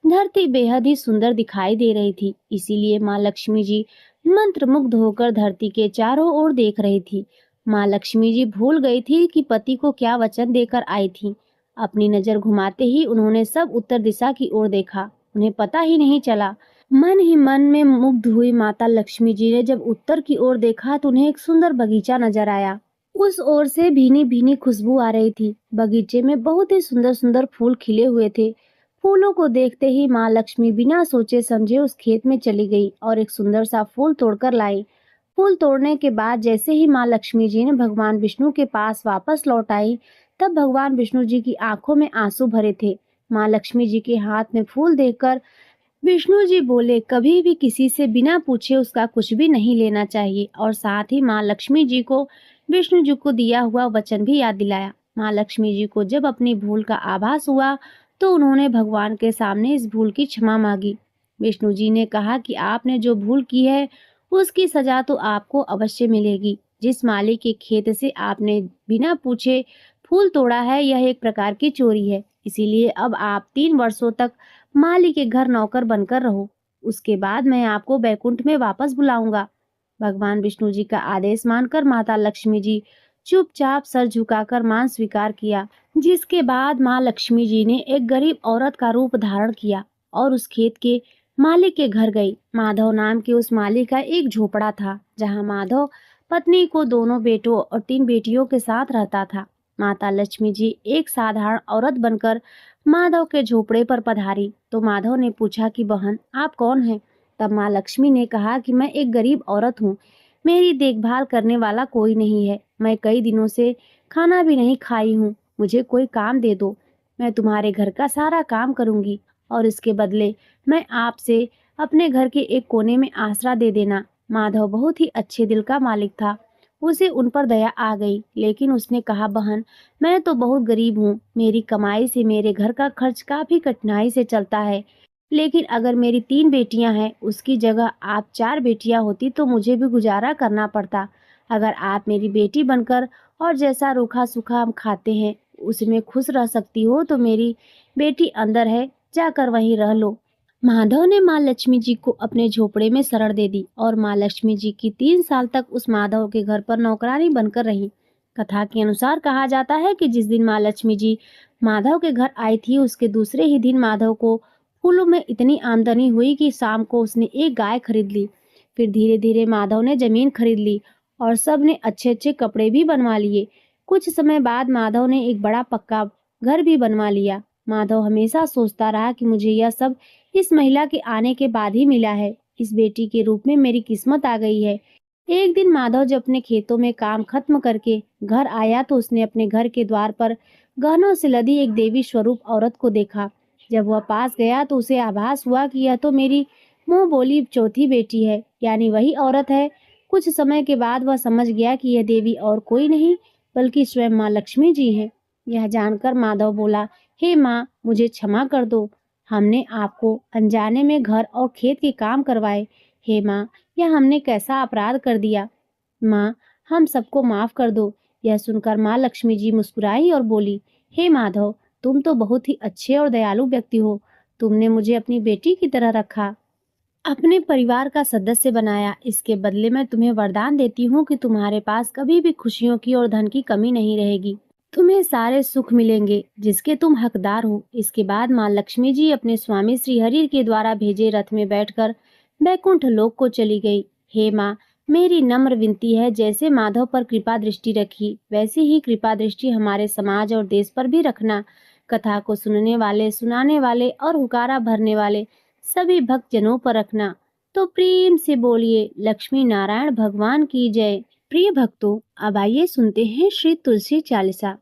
धरती बेहद ही सुंदर दिखाई दे रही थी, इसीलिए माँ लक्ष्मी जी मंत्रमुग्ध होकर धरती के चारों ओर देख रही थी। माँ लक्ष्मी जी भूल गई थी कि पति को क्या वचन देकर आई थी। अपनी नजर घुमाते ही उन्होंने सब उत्तर दिशा की ओर देखा। उन्हें पता ही नहीं चला। मन ही मन में मुग्ध हुई माता लक्ष्मी जी ने जब उत्तर की ओर देखा तो उन्हें एक सुंदर बगीचा नजर आया। उस ओर से भीनी भीनी खुशबू आ रही थी। बगीचे में बहुत ही सुंदर सुंदर फूल खिले हुए थे। फूलों को देखते ही माँ लक्ष्मी बिना सोचे समझे उस खेत में चली गई और एक सुंदर सा फूल तोड़कर लाई। फूल तोड़ने के बाद जैसे ही माँ लक्ष्मी जी ने भगवान विष्णु के पास वापस लौट आई, तब भगवान विष्णु जी की आंखों में आंसू भरे थे। माँ लक्ष्मी जी के हाथ में फूल देखकर विष्णु जी बोले, कभी भी किसी से बिना पूछे उसका कुछ भी नहीं लेना चाहिए, और साथ ही माँ लक्ष्मी जी को विष्णु जी को दिया हुआ वचन भी याद दिलाया। माँ लक्ष्मी जी को जब अपनी भूल का आभास हुआ तो उन्होंने भगवान के सामने इस भूल की क्षमा मांगी। विष्णु जी ने कहा कि आपने जो भूल की है उसकी सजा तो आपको अवश्य मिलेगी। जिस माली के खेत से आपने बिना पूछे फूल तोड़ा है, यह एक प्रकार की चोरी है। इसीलिए अब आप 3 वर्षों तक माली के घर नौकर बनकर रहो। उसके बाद मैं आपको बैकुंठ में वापस बुलाऊंगा। भगवान विष्णु जी का आदेश मानकर माता लक्ष्मी जी चुपचाप सर झुकाकर मान स्वीकार किया। जिसके बाद माँ लक्ष्मी जी ने एक गरीब औरत का रूप धारण किया और उस खेत के मालिक के घर गई। माधव नाम के उस मालिक का एक झोपड़ा था, जहाँ माधव पत्नी को 2 बेटों और 3 बेटियों के साथ रहता था। माता लक्ष्मी जी एक साधारण औरत बनकर माधव के झोपड़े पर पधारी तो माधव ने पूछा कि बहन, आप कौन हैं? तब माँ लक्ष्मी ने कहा कि मैं एक गरीब औरत हूँ। मेरी देखभाल करने वाला कोई नहीं है। मैं कई दिनों से खाना भी नहीं खाई हूँ। मुझे कोई काम दे दो। मैं तुम्हारे घर का सारा काम करूंगी और इसके बदले मैं आपसे अपने घर के एक कोने में आसरा दे देना। माधव बहुत ही अच्छे दिल का मालिक था। उसे उन पर दया आ गई, लेकिन उसने कहा, बहन, मैं तो बहुत गरीब हूँ। मेरी कमाई से मेरे घर का खर्च काफी कठिनाई से चलता है। लेकिन अगर मेरी 3 बेटियां हैं, उसकी जगह आप 4 बेटियां होती तो मुझे भी गुजारा करना पड़ता। अगर आप मेरी बेटी बनकर और जैसा रूखा सूखा हम खाते हैं उसमें खुश रह सकती हो तो मेरी बेटी अंदर है, जाकर वहीं रह लो। माधव ने माँ लक्ष्मी जी को अपने झोपड़े में शरण दे दी और माँ लक्ष्मी जी की 3 साल तक उस माधव के घर पर नौकरानी बनकर रही। कथा के अनुसार कहा जाता है कि जिस दिन माँ लक्ष्मी जी माधव के घर आई थी, उसके दूसरे ही दिन माधव को फूलों में इतनी आमदनी हुई कि शाम को उसने एक गाय खरीद ली। फिर धीरे धीरे माधव ने जमीन खरीद ली और सब ने अच्छे अच्छे कपड़े भी बनवा लिए। कुछ समय बाद माधव ने एक बड़ा पक्का घर भी बनवा लिया। माधव हमेशा सोचता रहा कि मुझे यह सब इस महिला के आने के बाद ही मिला है। इस बेटी के रूप में मेरी किस्मत आ गई है। एक दिन माधव जब अपने खेतों में काम खत्म करके घर आया तो उसने अपने घर के द्वार पर गहनों से लदी एक देवी स्वरूप औरत को देखा। जब वह पास गया तो उसे आभास हुआ कि यह तो मेरी मुंह बोली चौथी बेटी है, यानी वही औरत है। कुछ समय के बाद वह समझ गया कि यह देवी और कोई नहीं बल्कि स्वयं माँ लक्ष्मी जी हैं। यह जानकर माधव बोला, हे माँ, मुझे क्षमा कर दो। हमने आपको अनजाने में घर और खेत के काम करवाए। हे माँ, यह हमने कैसा अपराध कर दिया। माँ, हम सबको माफ कर दो। यह सुनकर माँ लक्ष्मी जी मुस्कुराई और बोली, हे माधव, तुम तो बहुत ही अच्छे और दयालु व्यक्ति हो। तुमने मुझे अपनी बेटी की तरह रखा, अपने परिवार का सदस्य बनाया। इसके बदले मैं तुम्हें वरदान देती हूँ कि तुम्हारे पास कभी भी खुशियों की और धन की कमी नहीं रहेगी। तुम्हें सारे सुख मिलेंगे जिसके तुम हकदार हो। इसके बाद माँ लक्ष्मी जी अपने स्वामी श्रीहरि के द्वारा भेजे रथ में बैठकर बैकुंठ लोक को चली गई। हे माँ, मेरी नम्र विनती है, जैसे माधव पर कृपा दृष्टि रखी वैसी ही कृपा दृष्टि हमारे समाज और देश पर भी रखना। कथा को सुनने वाले, सुनाने वाले और हुकारा भरने वाले सभी भक्तजनों पर रखना। तो प्रेम से बोलिए लक्ष्मी नारायण भगवान की जय। प्रिय भक्तों, अब आइए सुनते हैं श्री तुलसी चालीसा।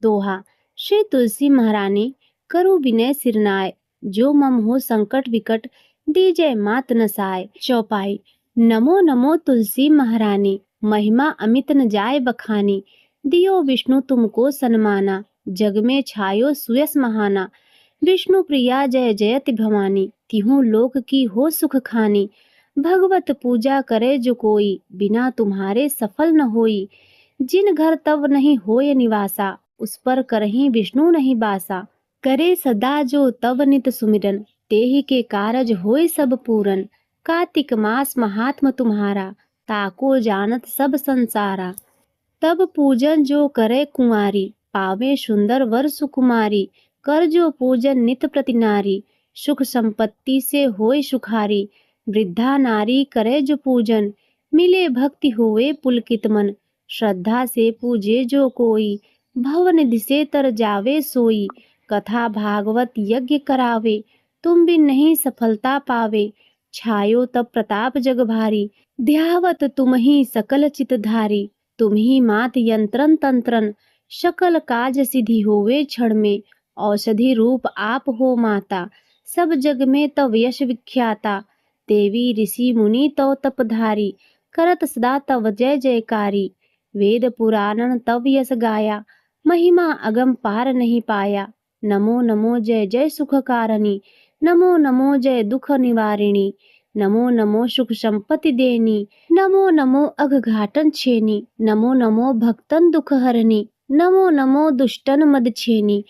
दोहा। श्री तुलसी महारानी करो विनय सिरनाय, जो मम हो संकट विकट, दीजय मात नसाय। चौपाई। नमो नमो तुलसी महारानी, महिमा अमित न जाय बखानी। दियो विष्णु तुमको सन्माना, जग में छायो सुयस महाना। विष्णु प्रिया जय जयति भवानी, तिहु लोक की हो सुख खानी। भगवत पूजा करे जो कोई, बिना तुम्हारे सफल न होई। जिन घर तव नहीं होय निवासा, उस पर करहीं विष्णु नहीं बासा। करे सदा जो तव नित सुमिरन, तेहि के कारज होय सब पूरन। कार्तिक मास महात्म तुम्हारा, ताको जानत सब संसारा। तब पूजन जो करे कुंवारी, पावे सुंदर वर सुकुमारी। कर जो पूजन नित प्रति नारी, सुख संपत्ति से होय सुखारी। वृद्धा नारी करे जो पूजन, मिले भक्ति होए पुलकित मन। श्रद्धा से पूजे जो कोई, भवनिधि से तर जावे सोई। कथा भागवत यज्ञ करावे, तुम बिन नहीं सफलता पावे। छायो तब प्रताप जग भारी, ध्यावत तुम ही सकल चित धारी। तुम ही मात यंत्रन तंत्रन, सकल काज सिद्धि होवे क्षण में। औषधि रूप आप हो माता, सब जग में तव यश विख्याता। देवी ऋषि मुनि तव तपधारी, करत सदा तव जय जयकारी। वेद पुराणन तव यश गाया, महिमा अगम पार नहीं पाया। नमो नमो जय जय सुख कारणी, नमो नमो जय दुख निवारिणी। नमो नमो सुख संपत्ति देनी, नमो नमो अघघाटन छेनी। नमो नमो भक्तन दुख हरनी, नमो नमो दुष्टन मद छेनी।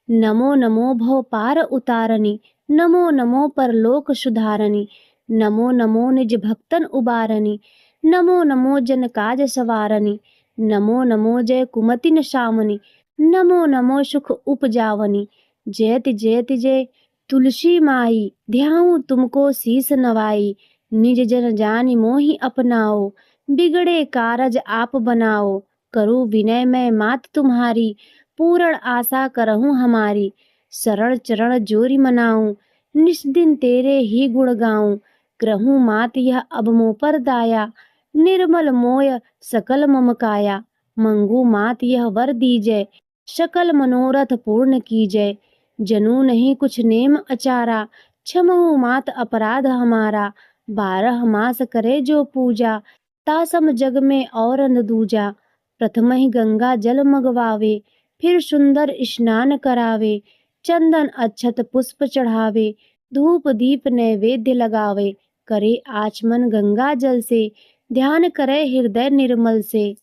नमो नमो भव पार उतारनी, नमो नमो परलोक सुधारनी। नमो नमो निज भक्तन उबारनी, नमो नमो जन काज सवारनी। नमो नमो जय कुमति नशामनी, नमो नमो सुख उपजावनी। जयति जयति जय तुलसी माई, ध्याऊं तुमको शीस नवाई। निज जन जानि मोहि अपनाओ, बिगड़े कारज आप बनाओ। करूँ विनय मैं मात तुम्हारी, पूर्ण आशा करहूँ हमारी। शरण चरण जोरी मनाऊं, निस दिन तेरे ही गुण गाऊं। ग्रहूं मात यह अब मोह पर दाया, निर्मल मोय सकल मम काया। मंगू मात यह वर दीजय, सकल मनोरथ पूर्ण कीजय। जनू नहीं कुछ नेम अचारा, क्षमहु मात अपराध हमारा। 12 मास करे जो पूजा, तासम जग में और न दूजा। प्रथम ही गंगा जल मगवावे, फिर सुंदर स्नान करावे। चंदन अक्षत पुष्प चढ़ावे, धूप दीप नैवेद्य लगावे। करे आचमन गंगा जल से, ध्यान करे हृदय निर्मल से।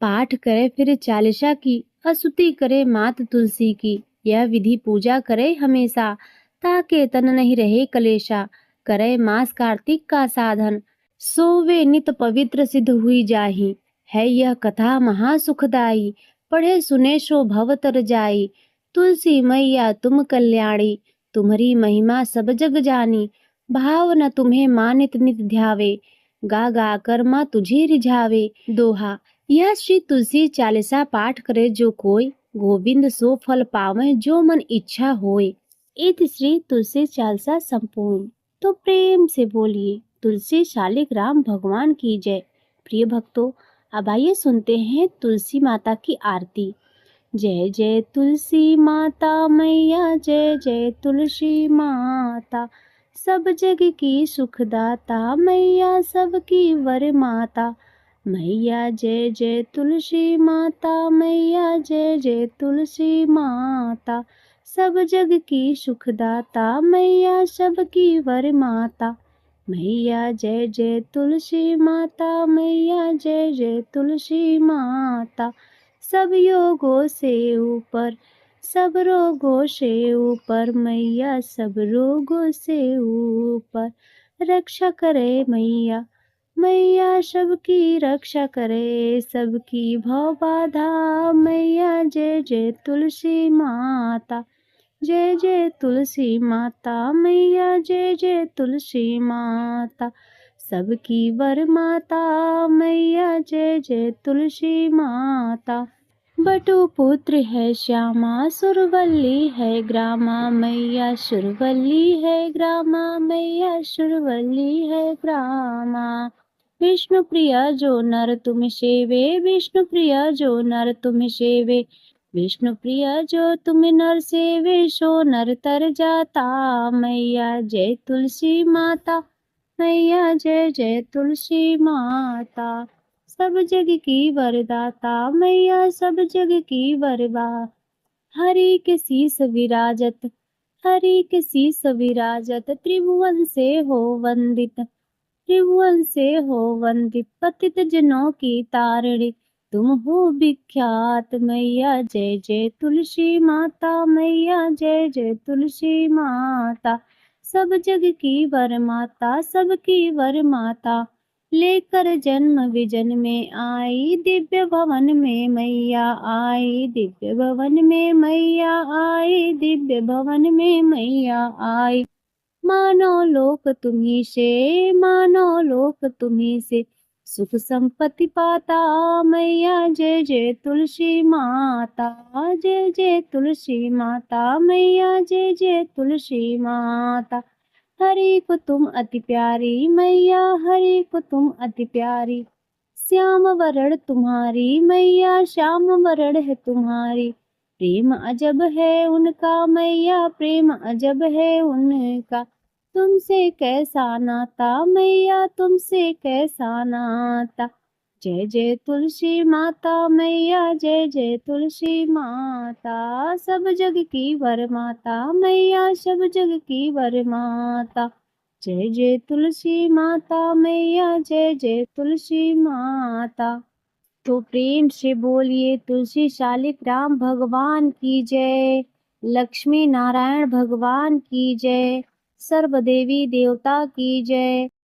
पाठ करे फिर चालीसा की, स्तुति करे मात तुलसी की। यह विधि पूजा करे हमेशा, ताके तन नहीं रहे कलेशा। करे मास कार्तिक का साधन, सोवे नित पवित्र सिद्ध हुई जाही। है यह कथा महासुखदाई, पढ़े सुने सो भव तर जाई। तुलसी मैया तुम कल्याणी, तुम्हारी महिमा सब जग जानी। भाव न तुम्हें मानित नित ध्यावे, गा गा कर माँ तुझे रिझावे। दोहा। यह श्री तुलसी चालीसा पाठ करे जो कोई, गोविंद सो फल पावे जो मन इच्छा होय। इति श्री तुलसी चालीसा संपूर्ण। तो प्रेम से बोलिए तुलसी शालिक राम भगवान की जय। प्रिय भक्तों, अब आइए सुनते हैं तुलसी माता की आरती। जय जय तुलसी माता मैया, जय जय तुलसी माता। सब जग की सुखदाता मैया, सबकी वर माता। मैया जय जय तुलसी माता, मैया जय जय तुलसी माता। सब जग की सुखदाता मैया, सबकी वर माता। मैया जय जय तुलसी माता, मैया जय जय तुलसी माता। सब योगों से ऊपर, सब रोगों से ऊपर, मैया सब रोगों से ऊपर। रक्षा करे मैया, मैया सबकी रक्षा करे, सबकी भव बाधा। मैया जय जय तुलसी माता, जय जय तुलसी माता। मैया जय जय तुलसी माता, सबकी वर माता। मैया जय जय तुलसी माता। बटु पुत्र है श्यामा, सुरवल्ली है ग्रामा। मैया सुरवल्ली है ग्रामा, मैया सुरवल्ली है ग्रामा। विष्णु प्रिया जो नर तुम सेवे, विष्णु प्रिया जो नर तुम सेवे। विष्णु प्रिय जो तुम नर सेवे सो नर तर जाता। मैया जय तुलसी माता, मैया जय जय तुलसी माता। सब जग की वरदाता, मैया सब जग की वरदा। हरि के शीस विराजत, हरि के शीस विराजत, त्रिभुवन से हो वंदित, त्रिभुवन से हो वंदित। पतित जनों की तारिणी तुम हो विख्यात। मैया जय जय तुलसी माता, मैया जय जय तुलसी माता। सब जग की वर माता, सबकी वर माता। लेकर जन्म विजन में आई, दिव्य भवन में मैया आई, दिव्य भवन में मैया आई, दिव्य भवन में मैया आई। मानो लोक तुम्ही से, मानो लोक तुम्ही से, सुख संपत्ति पाता। मैया जय जय तुलसी माता, जय जय तुलसी माता, मैया जय जय तुलसी माता। हरि को तुम अति प्यारी, मैया हरि को तुम अति प्यारी। श्याम वरण तुम्हारी, मैया श्याम वरण है तुम्हारी। प्रेम अजब है उनका, मैया प्रेम अजब है उनका। तुमसे कैसा नाता, मैया तुमसे कैसा नाता। जय जय तुलसी माता, मैया जय जय तुलसी माता। सब जग की वर माता, मैया सब जग की वर माता। जय जय तुलसी माता, मैया जय जय तुलसी माता। तो प्रेम से बोलिए तुलसी शालिक राम भगवान की जय, लक्ष्मी नारायण भगवान की जय, सर्व देवी देवता की जय।